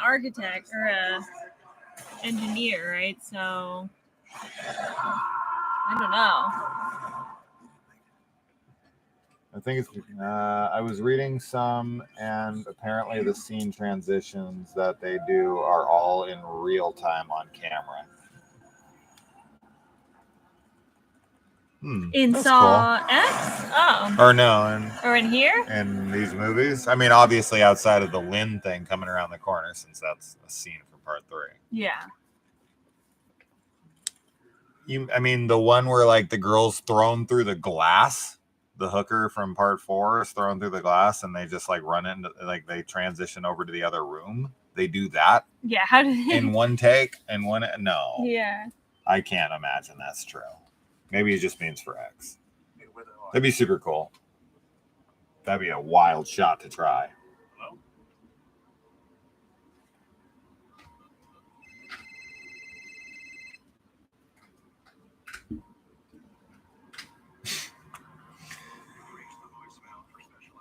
architect or a engineer, right? So I don't know. I think it's. I was reading some, and apparently the scene transitions that they do are all in real time on camera. In Saw cool. X? Oh. Or no, or in here? In these movies. I mean, obviously outside of the Lynn thing coming around the corner, since that's a scene from part 3. Yeah. I mean, the one where like the girl's thrown through the glass. The hooker from part 4 is thrown through the glass, and they just like run into, like they transition over to the other room. They do that. Yeah, how do they? In one take and one. No. Yeah. I can't imagine that's true. Maybe it just means for X. That'd be super cool. That'd be a wild shot to try.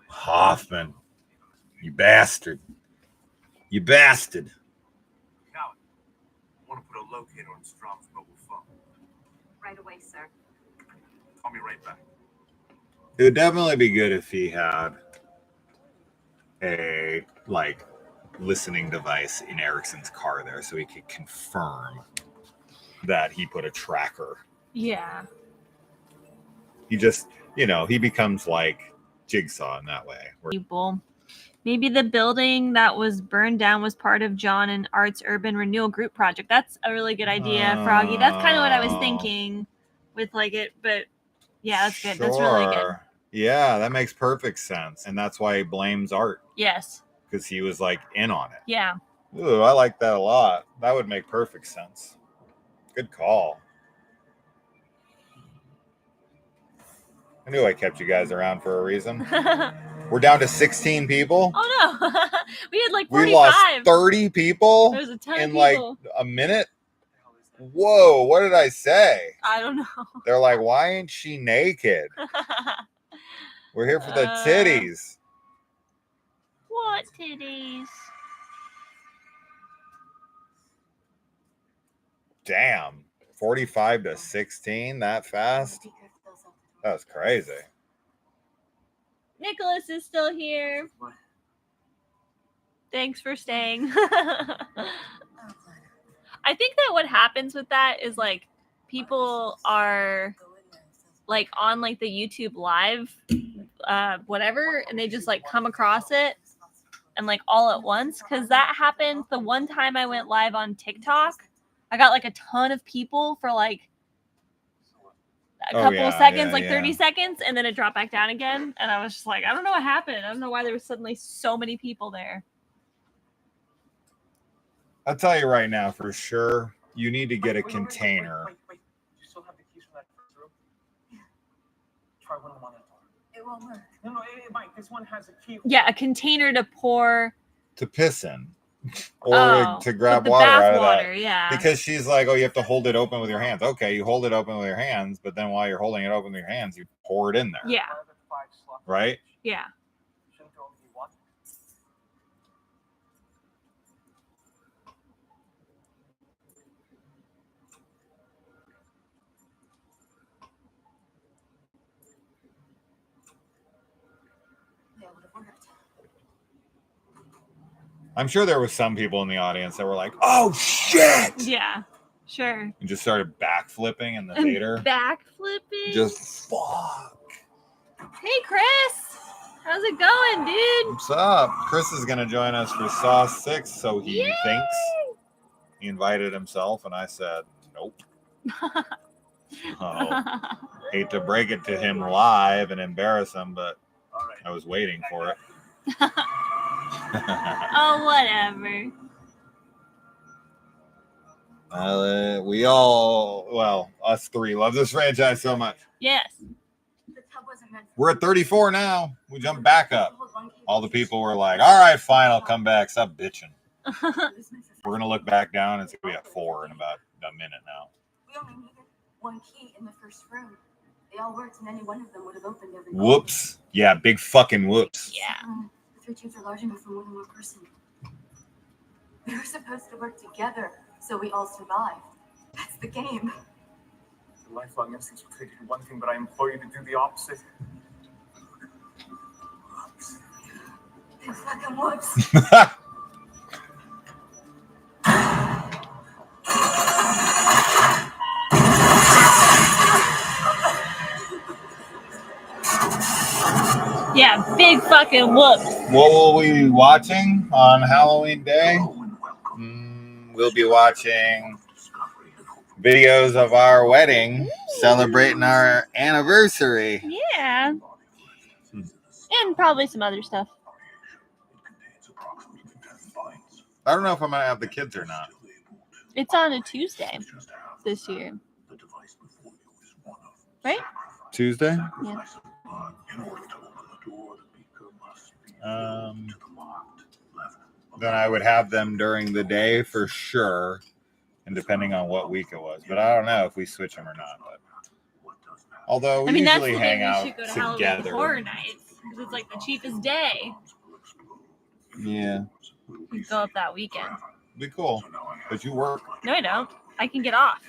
Hoffman, you bastard. You bastard. Now, I want to put a locator on Strom's mobile phone. Right away, sir. Call me right back. It would definitely be good if he had a like listening device in Erickson's car there, so he could confirm that he put a tracker. Yeah. He just, he becomes like Jigsaw in that way. People. Maybe the building that was burned down was part of John and Art's urban renewal group project. That's a really good idea, Froggy. That's kind of what I was thinking with like it, but yeah, that's good. Sure. That's really good. Yeah, that makes perfect sense. And that's why he blames Art. Yes. Because he was like in on it. Yeah. Ooh, I like that a lot. That would make perfect sense. Good call. I knew I kept you guys around for a reason. We're down to 16 people. Oh no, we had like 45. We lost 30 people. There's a ton in of people. Like a minute. Whoa, what did I say? I don't know. They're like, why ain't she naked? We're here for the titties. What titties? Damn, 45 to 16 that fast? That was crazy. Nicholas is still here. What? Thanks for staying. I think that what happens with that is like people are like on like the YouTube live whatever, and they just like come across it and like all at once, because that happened the one time I went live on TikTok. I got like a ton of people for like a couple seconds, 30 seconds, and then it dropped back down again. And I was just like, I don't know what happened. I don't know why there was suddenly so many people there. I'll tell you right now, for sure, you need to get a container. Wait. You still have the keys for that first room? Yeah. Try one of them on that door. It won't work. No, Mike, this one has a key. Yeah, a container to pour. To piss in. Or to grab water out of that. Yeah. Because she's like, oh, you have to hold it open with your hands. Okay, you hold it open with your hands, but then while you're holding it open with your hands, you pour it in there. Yeah. Right? Yeah. I'm sure there was some people in the audience that were like, oh, shit! Yeah. Sure. And just started backflipping in the theater. Backflipping? Just fuck. Hey, Chris. How's it going, dude? What's up? Chris is going to join us for Saw 6, so he thinks. He invited himself, and I said, nope. Hate to break it to him live and embarrass him, but I was waiting for it. Oh, whatever. We all, well, us three love this franchise so much. Yes. We're at 34 now. We jumped back up. All the people were like, all right, fine, I'll come back. Stop bitching. We're going to look back down. It's going to be at 4 in about a minute now. We only needed one key in the first room. They all worked, and any one of them would have opened every Whoops. Yeah, big fucking whoops. Yeah. The 3 tubes are large enough for more than one person. We were supposed to work together, so we all survived. That's the game. The lifelong instincts will take you to one thing, but I implore you to do the opposite. Whoops. Big fucking whoops. Yeah, big fucking whoops. What will we be watching on Halloween Day? We'll be watching videos of our wedding, celebrating our anniversary. Yeah. And probably some other stuff. I don't know if I'm going to have the kids or not. It's on a Tuesday this year. Right? Tuesday? Yeah. Then I would have them during the day for sure, and depending on what week it was. But I don't know if we switch them or not. But although we usually hang out we should go to together. Halloween Horror Nights because it's like the cheapest day. Yeah, We go up that weekend. be cool. But you work. No, I don't. I can get off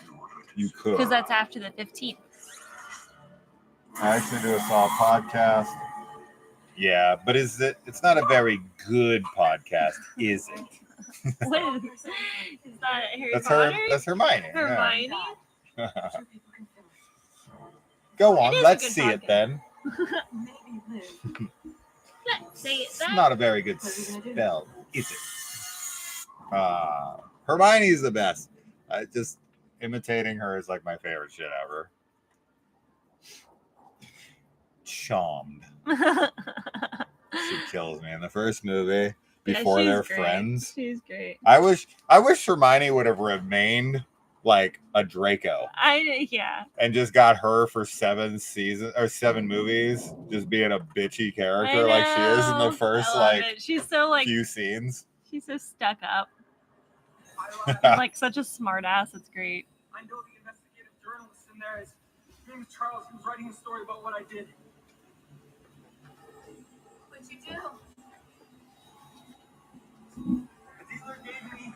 You could. because that's after the 15th. I actually do a Saw podcast. Yeah, but is it? It's not a very good podcast, is it? What is that Harry That's Potter? That's Hermione. Hermione? Yeah. Go on, It is a let's good see podcast. it then. Let's say it It's then. not a very good spell, is it? Hermione is the best. Just imitating her is like my favorite shit ever. Charmed. She kills me in the first movie before she's they're great. friends. She's great. I wish Hermione would have remained like a Draco and just got her for 7 seasons or 7 movies, just being a bitchy character like she is in the first she's so few scenes. she's so stuck up. And, like such a smart ass. It's great. I know the investigative journalist in there is. His name is Charles. He was writing a story about what I did. What'd you do? The dealer gave me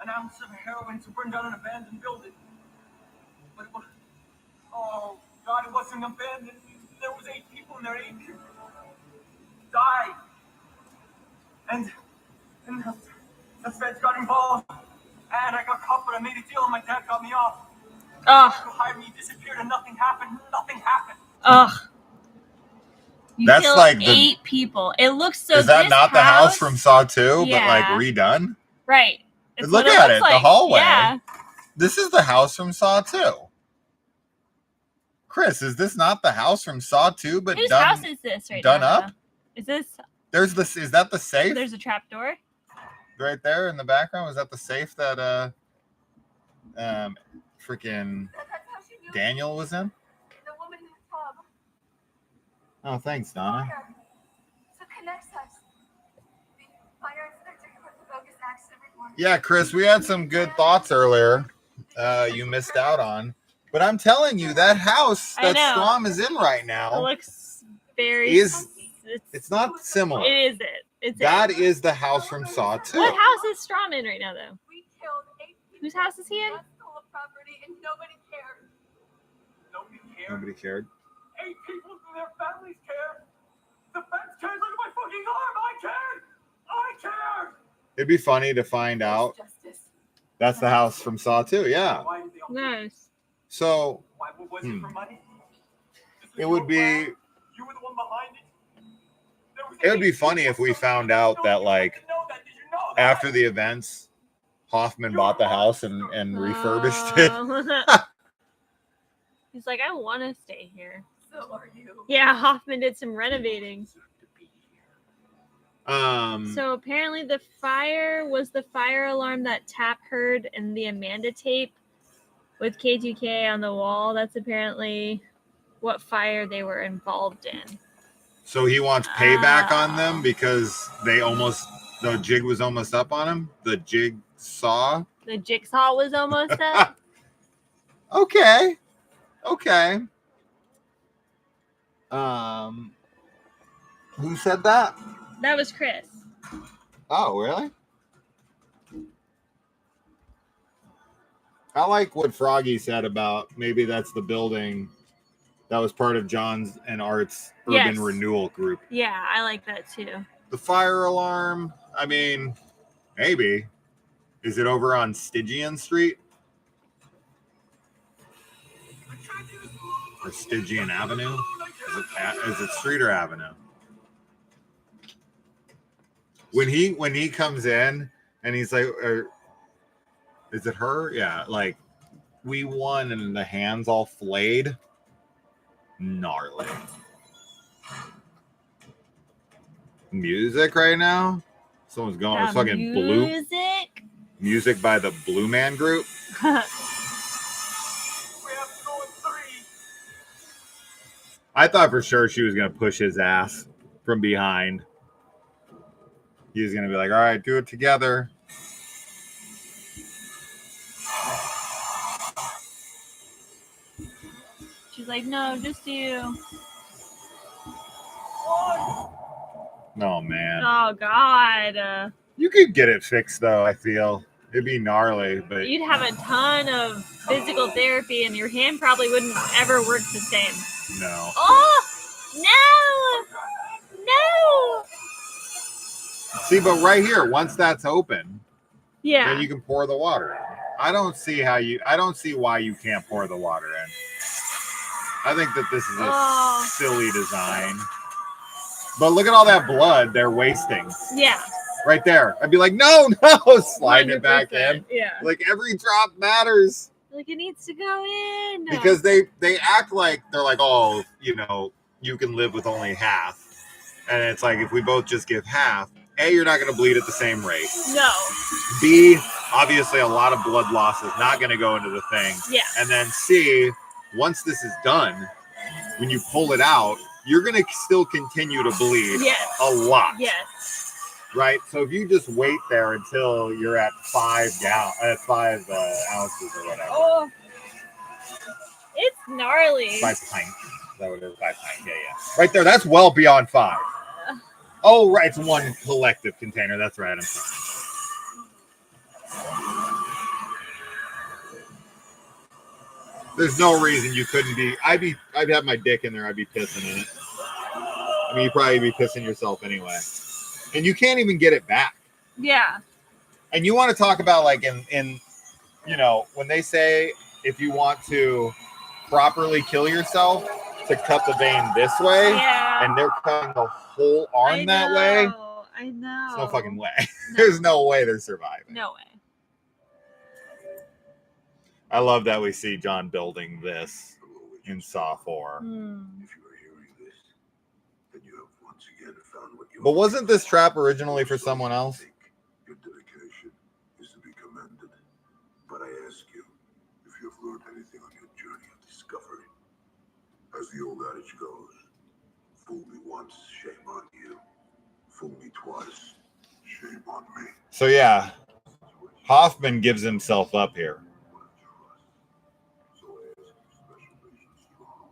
an ounce of heroin to burn down an abandoned building. But it was, oh God, it wasn't abandoned. There was 8 people in there. 8 people died. And the feds got involved. And I got caught, but I made a deal and my dad got me off. Ugh. Who hired me disappeared and nothing happened. Nothing happened. Ugh. You That's killed like 8 people. It looks so. Is that this not the house from Saw 2, Yeah. but like redone? Right. It's Look what at looks it, like. the hallway. Yeah. This is the house from Saw 2. Chris, is this not the house from Saw 2, but Whose done house is this right done now? up? Is this? There's this. Is that the safe There's a trap door. right there in the background? Was that the safe that freaking That's how she knew Daniel was in? the woman in the tub. Oh, thanks, Donna. So connects us. The fire inspector who put the bogus accident report. Yeah, Chris, we had some good thoughts earlier. You missed out on, but I'm telling you, that house I that know. Strom is in right It now looks very. it's not similar. It is it. It's That it. is the house from Saw 2. What house is Strom in right now, though? We killed 8 people. Whose house is he in? Stole property and nobody cared. Nobody cared. Nobody cared. 8 people and their families cared. The feds cared. Look at my fucking arm. I cared. I cared. It'd be funny to find out Justice. That's the house from Saw 2. Yeah. Why did they all Nice. So Why was it for money? Just it would be. You were the one behind it. It would be funny if we found out that, like, after the events, Hoffman bought the house and refurbished it. He's like, I want to stay here. So are you. Yeah, Hoffman did some renovating. So So apparently the fire was the fire alarm that Tapp heard in the Amanda tape with K2K on the wall. That's apparently what fire they were involved in. So he wants payback on them because the jig was almost up on him. The jigsaw. The jigsaw was almost up. Okay. Who said that? That was Chris. Oh, really? I like what Froggy said about maybe that's the building that was part of John's and Art's urban renewal group. Yeah, I like that too. The fire alarm, I mean, maybe. Is it over on Stygian Street? Or Stygian Avenue? Is it street or avenue? When he comes in and he's like, is it her? Yeah, like, we won and the hands all flayed. Gnarly. Music right now? Someone's going. It's fucking Blue. Music by the Blue Man Group. We have to go in 3. I thought for sure she was going to push his ass from behind. He was going to be like, all right, do it together. She's like, no, just you. Oh, man. Oh, God. You could get it fixed, though, I feel. It'd be gnarly, but... You'd have a ton of physical therapy, and your hand probably wouldn't ever work the same. No. Oh! No! No! See, but right here, once that's open, Yeah. then you can pour the water in. I don't see why you can't pour the water in. I think that this is a silly design. But look at all that blood they're wasting. Yeah. Right there. I'd be like, no, sliding it back in. Yeah. Like, every drop matters. Like, it needs to go in. Because they act like they're like, oh, you can live with only half. And it's like, if we both just give half, A, you're not going to bleed at the same rate. No. B, obviously a lot of blood loss is not going to go into the thing. Yeah. And then C, once this is done, when you pull it out, you're going to still continue to bleed a lot. Yes. Right? So if you just wait there until you're at 5 ounces or whatever. Oh. It's gnarly. 5 pints. Is that what it is? 5 pints. Yeah. Right there. That's well beyond 5. Oh, right. It's one collective container. That's right. I'm sorry. There's no reason you couldn't be. I'd have my dick in there. I'd be pissing in it. I mean, you'd probably be pissing yourself anyway. And you can't even get it back. Yeah. And you want to talk about, like, in when they say if you want to properly kill yourself, to cut the vein this way, and they're cutting the whole arm that way. I know. There's no fucking way. No. There's no way they're surviving. No way. I love that we see John building this in Saw 4. If you are hearing this, then you have once again found what you. But wasn't this trap originally for someone else? Your dedication is to be commended. But I ask you, if you have learned anything on your journey of discovery. As the old adage goes, fool me once, shame on you. Fool me twice, shame on me. So yeah, Hoffman gives himself up here. So I ask you, Special Agent Strong,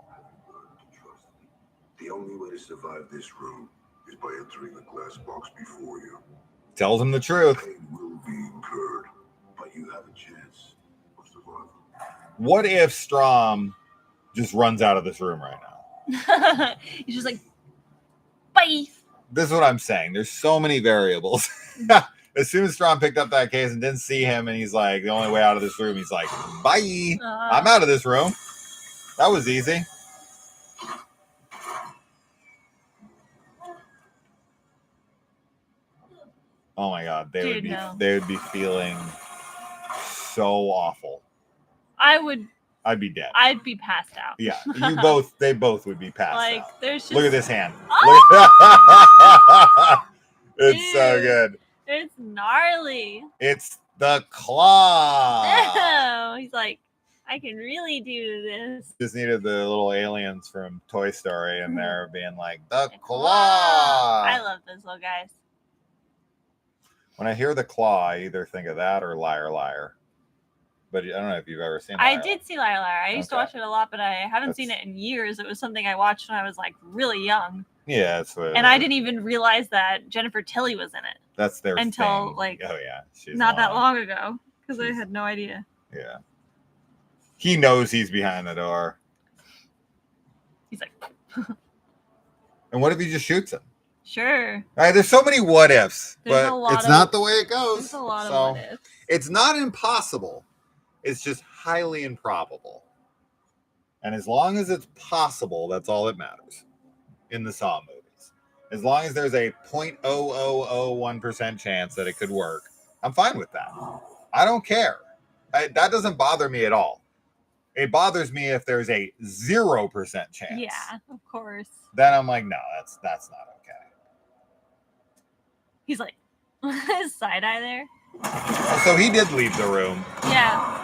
have you learned to trust me? The only way to survive this room is by entering the glass box before you. Tells him the truth. Pain will be incurred, but you have a chance of survival. What if Strom just runs out of this room right now? He's just like, bye. This is what I'm saying. There's so many variables. As soon as Strawn picked up that case and didn't see him, and he's like, the only way out of this room, he's like, bye. I'm out of this room. That was easy. Oh my God, they would be feeling so awful. I'd be dead. I'd be passed out. Yeah, they both would be passed out. There's just... Look at this hand. Oh! It's Dude, so good. It's gnarly. It's the claw. No, he's like, I can really do this. Just needed the little aliens from Toy Story in there being like, the claw. I love those little guys. When I hear the claw, I either think of that or Liar Liar. But I don't know if you've ever seen I did see Liar Liar. I used to watch it a lot, but I haven't seen it in years. It was something I watched when I was like really young. Yeah, that's what. And I didn't even realize that Jennifer Tilly was in it. That's their until thing. Like oh yeah, she's not that long ago because I had no idea. Yeah. He knows he's behind the door. He's like. And what if he just shoots him? Sure. All right, there's so many what ifs, but it's not the way it goes. There's a lot of what ifs. It's not impossible. It's just highly improbable. And as long as it's possible, that's all that matters in the Saw movies. As long as there's a 0.0001% chance that it could work, I'm fine with that. I don't care. That doesn't bother me at all. It bothers me if there's a 0% chance. Yeah, of course. Then I'm like, no, that's not okay. He's like, his side eye there. So he did leave the room. Yeah.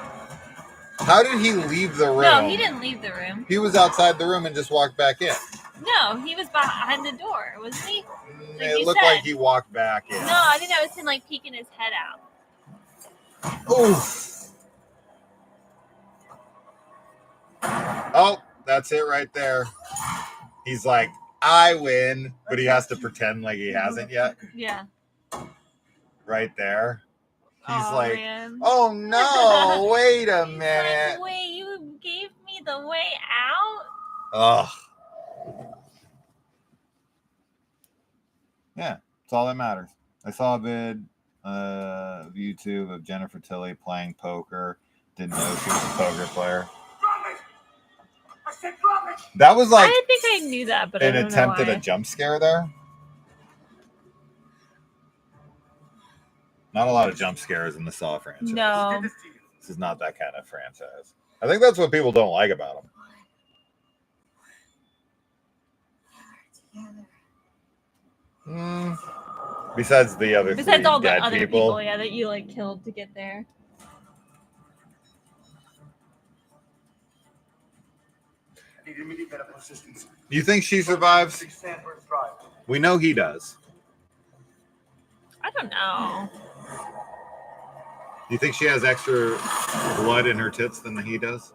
How did he leave the room? No, he didn't leave the room. He was outside the room and just walked back in. No, he was behind the door, wasn't he? Like it looked like he walked back in. No, I think that was him like peeking his head out. Oof. Oh, that's it right there. He's like, I win, but he has to pretend like he hasn't yet. Yeah. Right there. He's like, man. Oh no, wait a minute. Like, wait, you gave me the way out? Ugh. Yeah, it's all that matters. I saw a vid of YouTube of Jennifer Tilly playing poker. Didn't know she was a poker player. I said drop it. That was like I think I knew that, but an I don't attempt know at why. a jump scare there. Not a lot of jump scares in the Saw franchise. No. This is not that kind of franchise. I think that's what people don't like about them. Besides the other Besides all the dead other people, yeah, that you like killed to get there. I need immediate medical assistance. You think she survives? Sandburns Drive. We know he does. I don't know. Do you think she has extra blood in her tits than he does?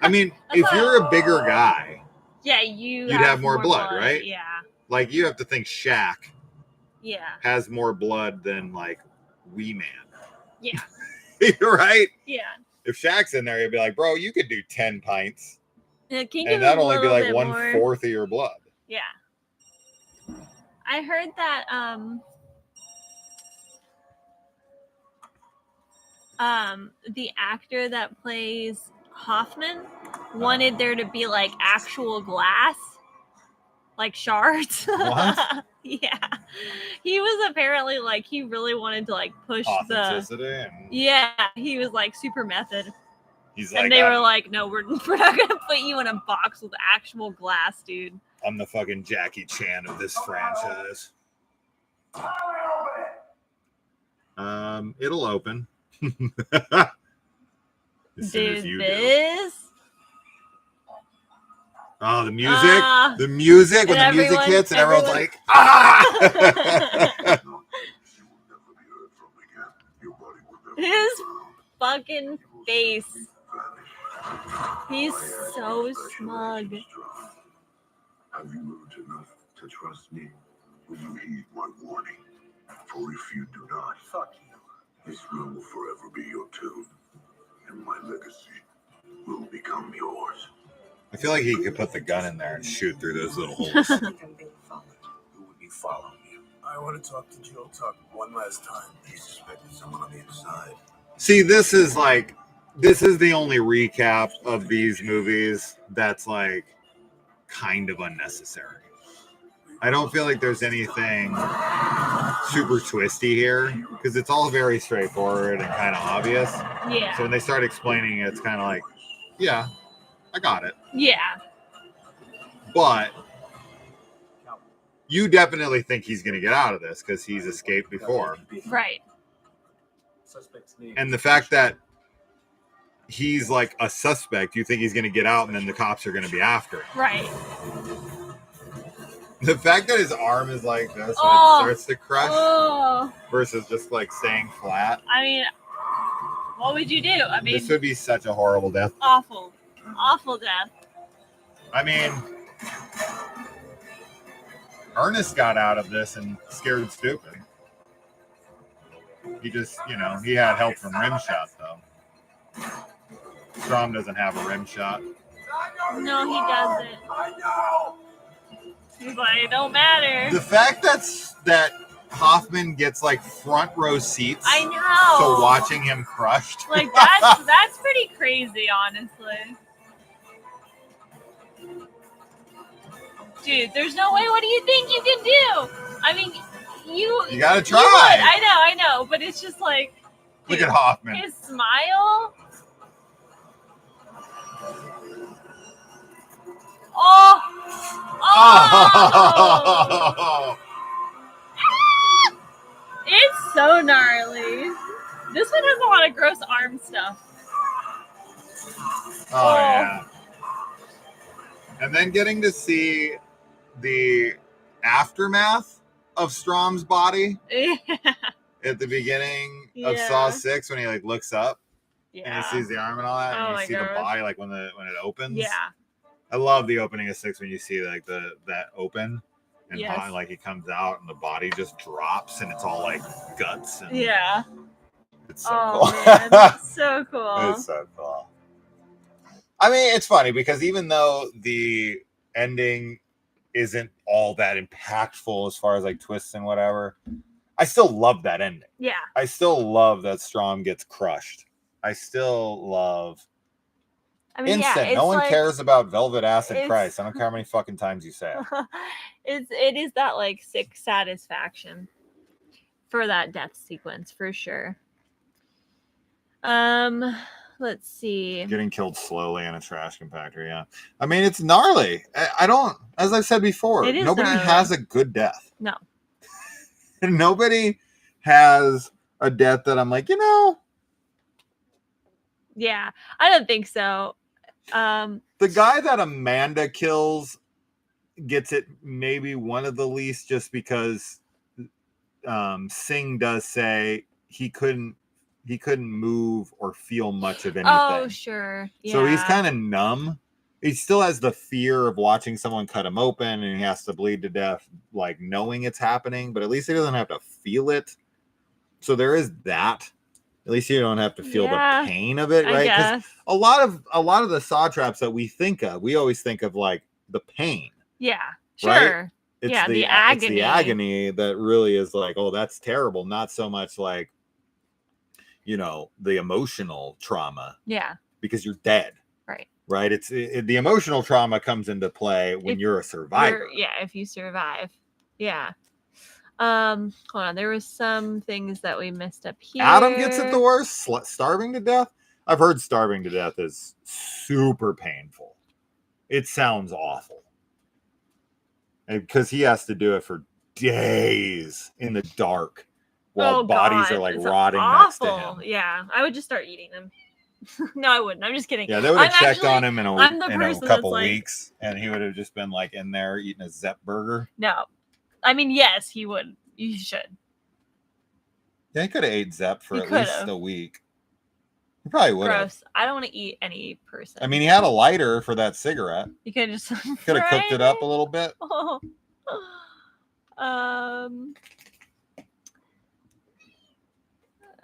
I mean, if you're a bigger guy, yeah, you'd have more blood, right? Yeah. Like you have to think Shaq Yeah. has more blood than like Wee Man. Yeah. Right? Yeah. If Shaq's in there, you'd be like, bro, you could do 10 pints. Yeah, can you And give that'd him a only be little like bit 1/4 more? of your blood. Yeah. I heard that the actor that plays Hoffman wanted there to be like actual glass, like shards. What? Yeah. He was apparently like he really wanted to like push the Authenticity. And yeah, he was like super method. he's And like, they were like, no, we're not gonna put you in a box with actual glass, dude. I'm the fucking Jackie Chan of this franchise. It'll open. As soon as Dude, you do. this Oh, the music. The music when the music hits and everyone's like, ah! his fucking face. He's so smug. Have you learned enough to trust me? Will you heed my warning? For if you do not, Fuck you. this room will forever be your tomb, and my legacy will become yours. I feel like he could put the gun in there and shoot through those little holes. Who would be following you? I I want to talk to Jill Tuck one last time. He suspected someone on the inside. See, this is the only recap of these movies that's like kind of unnecessary. I don't feel like there's anything super twisty here because it's all very straightforward and kind of obvious. Yeah. So when they start explaining it, it's kind of like, yeah, I got it. Yeah. But you definitely think he's going to get out of this because he's escaped before. Right. And the fact that he's like a suspect, you think he's going to get out and then the cops are going to be after him. Right. The fact that his arm is like this when it starts to crush versus just like staying flat. I mean, what would you do? I mean, this would be such a horrible death. Awful. Awful death. I mean, Ernest got out of this and scared stupid. He just, he had help from Rimshot though. Strom doesn't have a rim shot. No, he doesn't. I know. He's like, it don't matter. The fact that Hoffman gets like front row seats. I know. So watching him crushed. Like that's pretty crazy, honestly. Dude, there's no way. What do you think you can do? I mean, you gotta try. I know, but it's just like, dude, look at Hoffman. His smile. Oh! It's so gnarly. This one has a lot of gross arm stuff. Oh yeah. And then getting to see the aftermath of Strom's body at the beginning of Saw 6 when he like looks up and he sees the arm and all that, and you see the body like when it opens. Yeah. I love the opening of 6 when you see like that open and like he comes out and the body just drops and it's all like guts and it's so cool. Man, that's so cool. It's so cool. I mean, it's funny because even though the ending isn't all that impactful as far as like twists and whatever, I still love that ending. Yeah. I still love that Strom gets crushed. I still love instant. No one cares about Velvet Acid Christ. I don't care how many fucking times you say it. It is that like sick satisfaction for that death sequence for sure. Let's see. Getting killed slowly in a trash compactor, yeah. I mean, it's gnarly. I don't, as I've said before, nobody has a good death. No. Nobody has a death that I'm like, Yeah, I don't think so. The guy that Amanda kills gets it maybe one of the least just because Singh does say he couldn't move or feel much of anything. Oh, sure. Yeah. So he's kind of numb. He still has the fear of watching someone cut him open and he has to bleed to death, like knowing it's happening, but at least he doesn't have to feel it. So there is that. At least you don't have to feel the pain of it, right? Because a lot of the saw traps that we think of, we always think of like the pain. Yeah, sure. Right? It's the agony. It's the agony that really is like, oh, that's terrible. Not so much like, the emotional trauma. Yeah. Because you're dead. Right. Right. It's the emotional trauma comes into play when you're a survivor. If you survive. Yeah. Hold on. There was some things that we missed up here. Adam gets it the worst. Starving to death. I've heard starving to death is super painful. It sounds awful. Because he has to do it for days in the dark while bodies are like rotting next to him. Yeah. I would just start eating them. No, I wouldn't. I'm just kidding. Yeah, they would have checked on him in a couple weeks and he would have just been like in there eating a Zepp burger. No. I mean, yes, he would. You should. Yeah, he could have ate Zepp for at least a week. He probably would have. Gross. I don't want to eat any person. I mean, he had a lighter for that cigarette. You could have just could have cooked it up a little bit. Oh.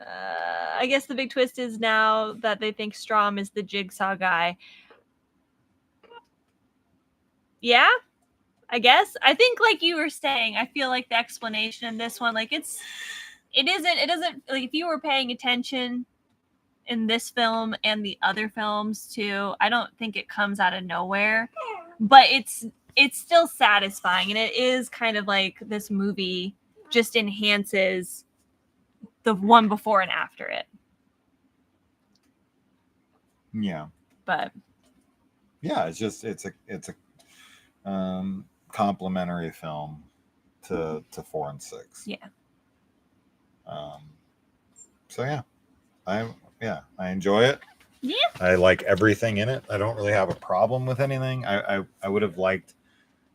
I guess the big twist is now that they think Strom is the Jigsaw guy. Yeah, I guess. I think like you were saying, I feel like the explanation in this one, like it doesn't like if you were paying attention in this film and the other films too, I don't think it comes out of nowhere, but it's still satisfying, and it is kind of like this movie just enhances the one before and after it. Yeah. But yeah, it's a complimentary film to 4 and 6. Yeah. So yeah, I enjoy it. Yeah. I like everything in it. I don't really have a problem with anything. I would have liked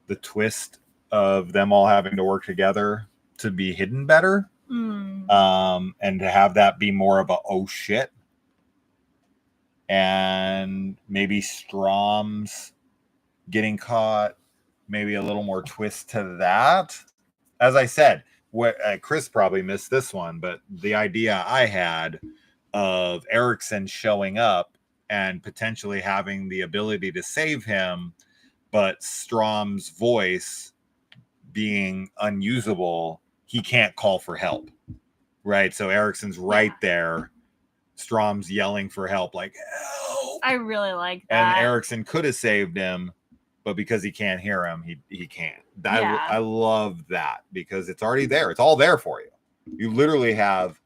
the twist of them all having to work together to be hidden better. And to have that be more of a oh shit. And maybe Strom's getting caught, maybe a little more twist to that. As I said, Chris probably missed this one, but the idea I had of Erickson showing up and potentially having the ability to save him, but Strom's voice being unusable, he can't call for help, right? So Erickson's right there. Strom's yelling for help, like, help! I really like that. And Erickson could have saved him, but because he can't hear him, he can't. I love that because it's already there. It's all there for you. You literally have,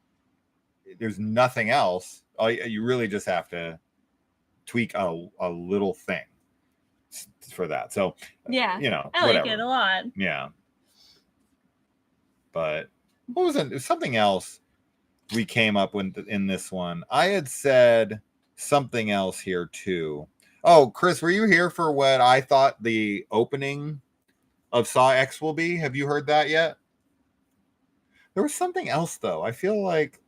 there's nothing else. You really just have to tweak a little thing for that. So, yeah, you know, I like it a lot. Yeah. But what was it? It was something else we came up with in this one. I had said something else here too. Oh, Chris, were you here for what I thought the opening of Saw X will be? Have you heard that yet? There was something else though. I feel like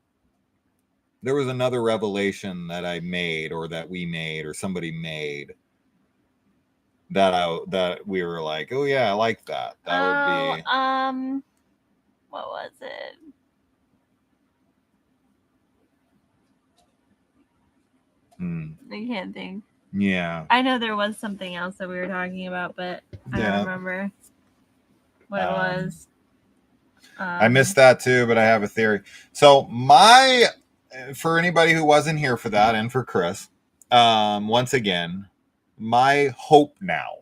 there was another revelation that I made or that we made or somebody made that we were like, oh yeah, I like that. That would be what was it? I can't think. Yeah. I know there was something else that we were talking about, but I don't remember what it was. I missed that too, but I have a theory. So for anybody who wasn't here for that and for Chris, once again, my hope now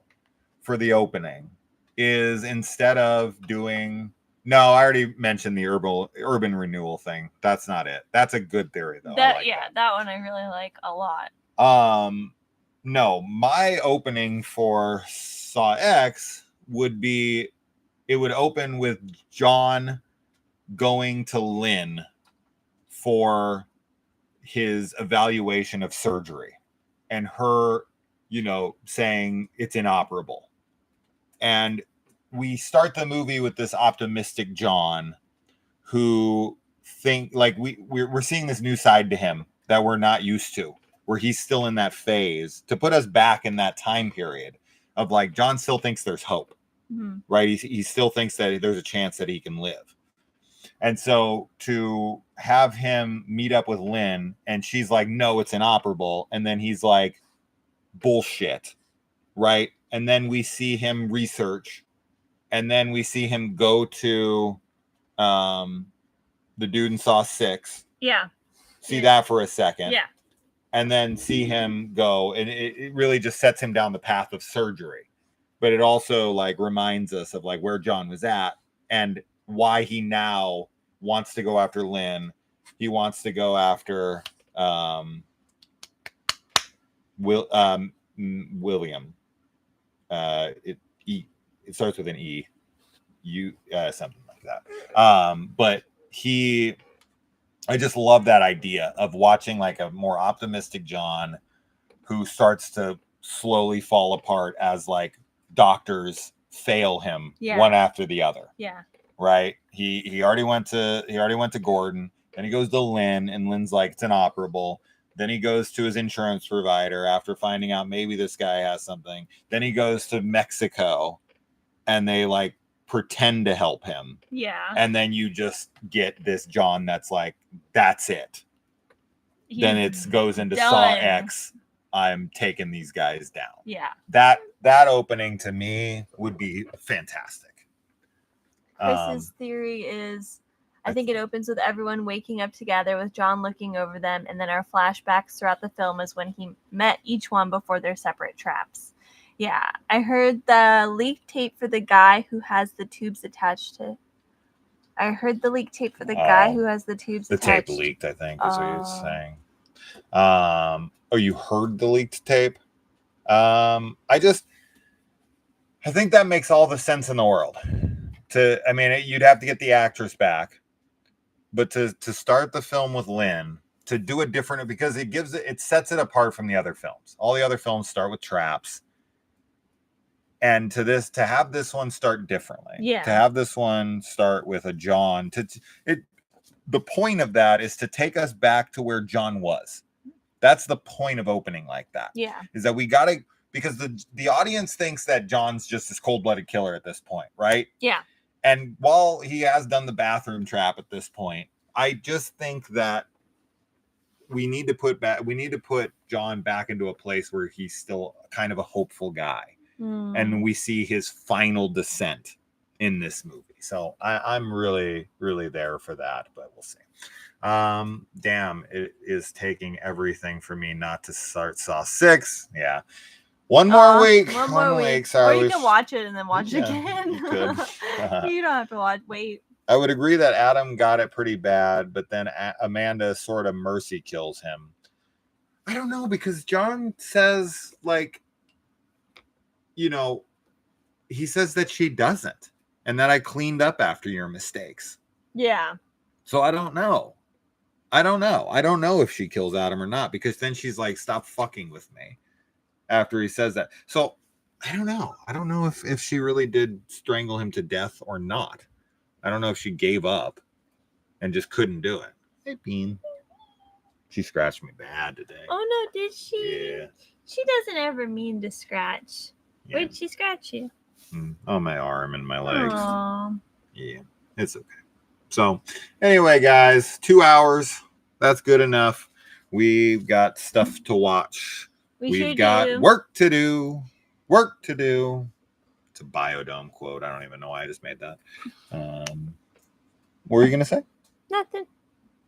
for the opening is instead of doing, no, I already mentioned the urban renewal thing. That's not it. That's a good theory though. That one I really like a lot. No, my opening for Saw X would be, it would open with John going to Lynn for his evaluation of surgery and her, saying it's inoperable. And we start the movie with this optimistic John who we're seeing this new side to him that we're not used to, where he's still in that phase to put us back in that time period of like, John still thinks there's hope, right? He still thinks that there's a chance that he can live. And so to have him meet up with Lynn and she's like, no, it's inoperable. And then he's like, bullshit. Right. And then we see him research, and then we see him go to the dude in Saw 6. Yeah. See that for a second. Yeah. And then see him go, and it really just sets him down the path of surgery. But it also like reminds us of like where John was at and why he now wants to go after Lynn. He wants to go after William. It starts with an E. Something like that. But I just love that idea of watching like a more optimistic John who starts to slowly fall apart as like doctors fail him one after the other. Yeah. Right. He already went to Gordon, then he goes to Lynn, and Lynn's like, it's inoperable. Then he goes to his insurance provider after finding out maybe this guy has something. Then he goes to Mexico and they like pretend to help him. Yeah. And then you just get this John that's like, that's it. Then it goes into Saw X I'm taking these guys down. Yeah. That opening to me would be fantastic. Chris's theory is, I think it opens with everyone waking up together with John looking over them, and then our flashbacks throughout the film is when he met each one before their separate traps. Yeah, I heard the leaked tape for the guy who has the tubes attached to. I heard the leaked tape for the guy who has the tubes attached. The tape leaked, I think, is what he's saying. You heard the leaked tape? I think that makes all the sense in the world. You'd have to get the actress back, but to start the film with Lynn, to do it different, because it sets it apart from the other films. All the other films start with traps, and to have this one start differently. Yeah. To have this one start with a John. The point of that is to take us back to where John was. That's the point of opening like that. Yeah. Is that we gotta, because the audience thinks that John's just this cold-blooded killer at this point, right? Yeah. And while he has done the bathroom trap at this point, I just think that we need to put John back into a place where he's still kind of a hopeful guy. And we see his final descent in this movie. So I'm really, really there for that, but we'll see. Damn, it is taking everything for me not to start Saw 6. Yeah. One more week. Sorry. Or you can watch it and then watch it again. You could. You don't have to wait. I would agree that Adam got it pretty bad, but then Amanda sort of mercy kills him. I don't know, because John says, he says that she doesn't, and that I cleaned up after your mistakes. Yeah. So I don't know. I don't know if she kills Adam or not, because then she's like, stop fucking with me after he says that. So I don't know. I don't know if she really did strangle him to death or not. I don't know if she gave up and just couldn't do it. Hey, Bean. She scratched me bad today. Oh, no, did she? Yeah. She doesn't ever mean to scratch. Yeah. Where'd she scratch you? On my arm and my legs. Aww. Yeah, it's okay. So anyway, guys, 2 hours. That's good enough. We've got stuff to watch. We've got work to do. It's a Biodome quote. I don't even know why I just made that. What were you going to say? Nothing.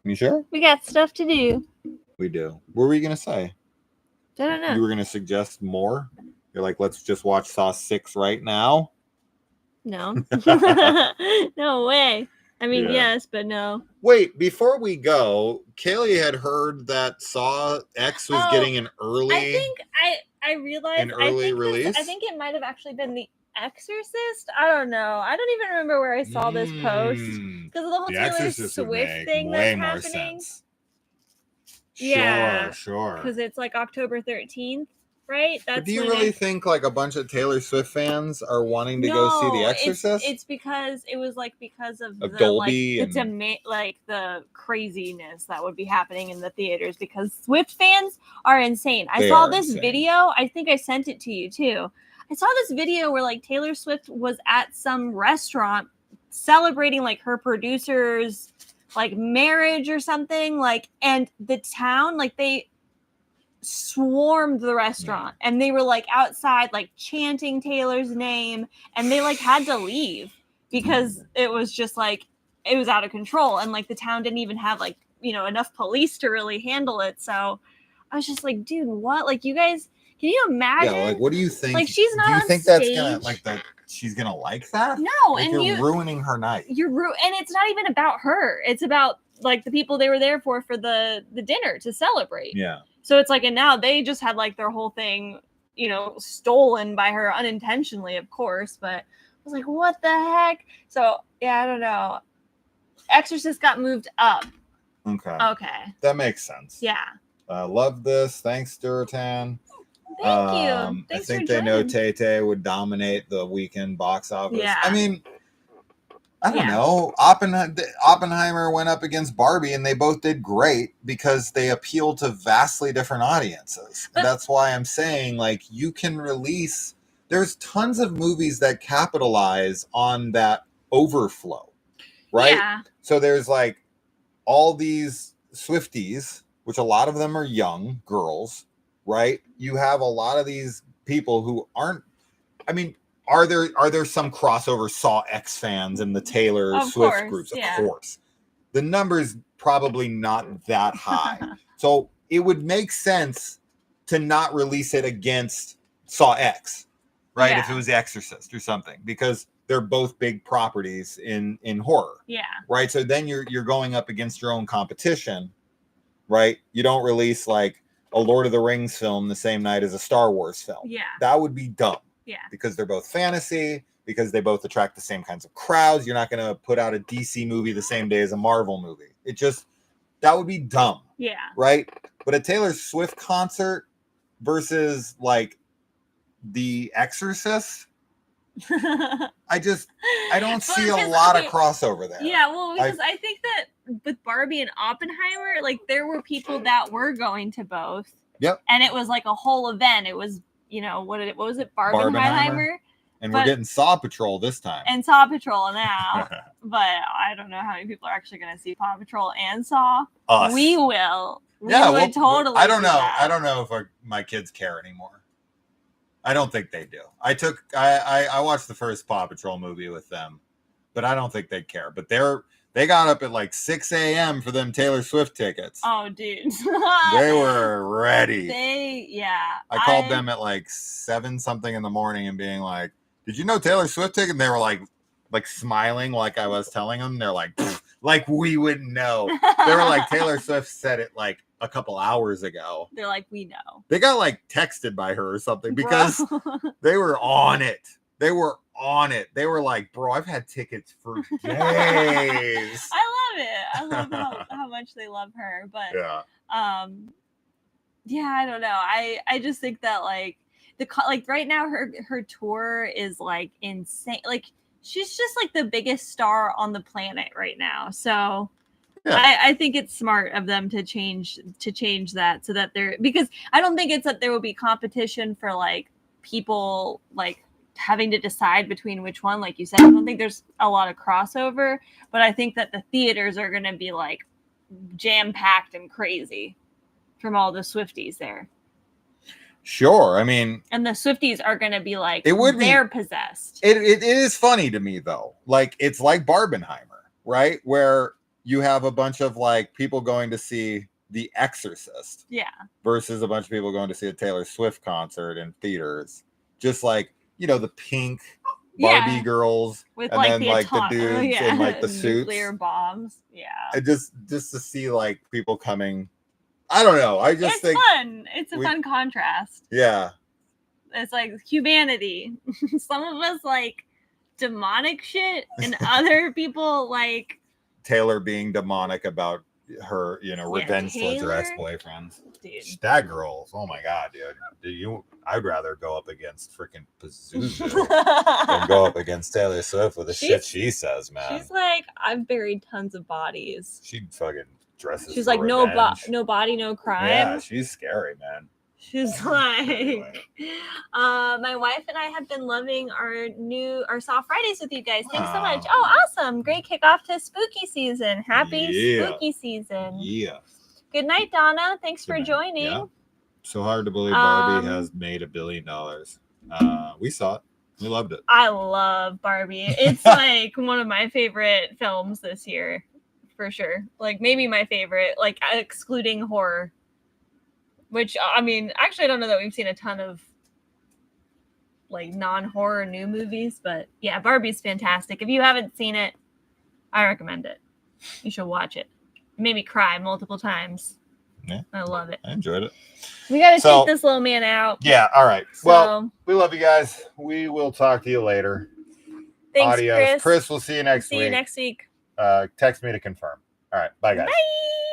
You sure? We got stuff to do. We do. What were you going to say? I don't know. You were going to suggest more? You're like, let's just watch Saw 6 right now? No. No way. I mean, yes, but no. Wait, before we go, Kaylee had heard that Saw X was getting an early... I think I realized... An early release? I think it might have actually been The Exorcist. I don't know. I don't even remember where I saw this post. Because of the whole Taylor Swift thing that's happening. Sense. Yeah. Sure. Because it's like October 13th. Right? Do you really think like a bunch of Taylor Swift fans are wanting to go see The Exorcist? It's because it was because of the Dolby the craziness that would be happening in the theaters, because Swift fans are insane. I saw this video. I think I sent it to you too. I saw this video where Taylor Swift was at some restaurant celebrating her producer's marriage or something, and the town they swarmed the restaurant, and they were outside chanting Taylor's name, and they had to leave because it was just it was out of control, and the town didn't even have enough police to really handle it. So I was just dude, what? You guys, can you imagine? Yeah, what do you think? She's not. Do you on think stage. That's gonna she's gonna like that? No, and you're ruining her night. And it's not even about her. It's about the people they were there for the dinner to celebrate. Yeah. So it's and now they just had their whole thing, stolen by her unintentionally, of course. But I was like, what the heck? So yeah, I don't know. Exorcist got moved up. Okay. That makes sense. Yeah. Love this. Thanks, Duratan. Thank you. I think they know Tay would dominate the weekend box office. Yeah. I mean, I don't know. Oppenheimer went up against Barbie, and they both did great because they appeal to vastly different audiences. That's why I'm saying, you can release... There's tons of movies that capitalize on that overflow, right? Yeah. So there's, all these Swifties, which a lot of them are young girls, right? You have a lot of these people who aren't. I mean, are there some crossover Saw X fans in the Taylor Swift groups? Of course. The number's probably not that high. So it would make sense to not release it against Saw X, right? Yeah. If it was The Exorcist or something, because they're both big properties in horror. Yeah. Right. So then you're going up against your own competition, right? You don't release like a Lord of the Rings film the same night as a Star Wars film. Yeah. That would be dumb. Yeah. Because they're both fantasy, because they both attract the same kinds of crowds. You're not going to put out a DC movie the same day as a Marvel movie. That would be dumb. Yeah. Right. But a Taylor Swift concert versus like The Exorcist, I don't see a lot of crossover there. Yeah, well, because I think that with Barbie and Oppenheimer, like there were people that were going to both. Yep. And it was like a whole event. It was, what was it? Barbenheimer. And we're getting Saw Patrol this time. And Saw Patrol now. But I don't know how many people are actually going to see Paw Patrol and Saw. Us. We will. Would totally. I don't know. That. I don't know if my kids care anymore. I don't think they do. I watched the first Paw Patrol movie with them, but I don't think they care. But they got up at like 6 a.m. for them Taylor Swift tickets. Oh, dude. They were ready. I called them at like 7 something in the morning and being like, "Did you know Taylor Swift ticket?" And they were like smiling like I was telling them. They're like we wouldn't know. They were like, Taylor Swift said it like a couple hours ago. They're like, we know. They got like texted by her or something because they were on it. They were on it. They were like, bro, I've had tickets for days. I love it. I love how much they love her. But yeah, I don't know. I just think that like right now her tour is like insane. Like she's just like the biggest star on the planet right now. So yeah. I think it's smart of them to change that so that because I don't think it's that there will be competition for like people like having to decide between which one. Like you said, I don't think there's a lot of crossover, but I think that the theaters are going to be like jam packed and crazy from all the Swifties there. Sure. I mean, and the Swifties are going to be like, they're possessed. It is funny to me though. Like it's like Barbenheimer, right? Where you have a bunch of like people going to see The Exorcist. Yeah. Versus a bunch of people going to see a Taylor Swift concert in theaters. Just like, the pink Barbie girls with and like then like the dudes in like the suits. Nuclear bombs. Yeah. And just to see like people coming. I don't know. I just think it's fun. It's a fun contrast. Yeah. It's like humanity. Some of us like demonic shit and other people like Taylor being demonic about her, revenge towards her ex-boyfriends. Dude. That girl, oh my god, dude. I'd rather go up against freaking Pazuzu than go up against Taylor Swift with the shit she says, man. She's like, I've buried tons of bodies. She fucking dresses. She's like, no body, no crime. Yeah, she's scary, man. She's like, my wife and I have been loving our Soft Fridays with you guys. Thanks so much. Oh, awesome. Great kickoff to spooky season. Happy spooky season. Yeah. Good night, Donna. Thanks for joining. Yeah. So hard to believe Barbie has made $1 billion. We saw it. We loved it. I love Barbie. It's like one of my favorite films this year, for sure. Like maybe my favorite, like excluding horror. Which, I mean, actually, I don't know that we've seen a ton of like non-horror new movies, but yeah, Barbie's fantastic. If you haven't seen it, I recommend it. You should watch it. It made me cry multiple times. Yeah, I love it. I enjoyed it. We got to take this little man out. Yeah, all right. Well, we love you guys. We will talk to you later. Thanks, Adios. Chris, we'll see you next week. See you next week. Text me to confirm. All right. Bye, guys. Bye.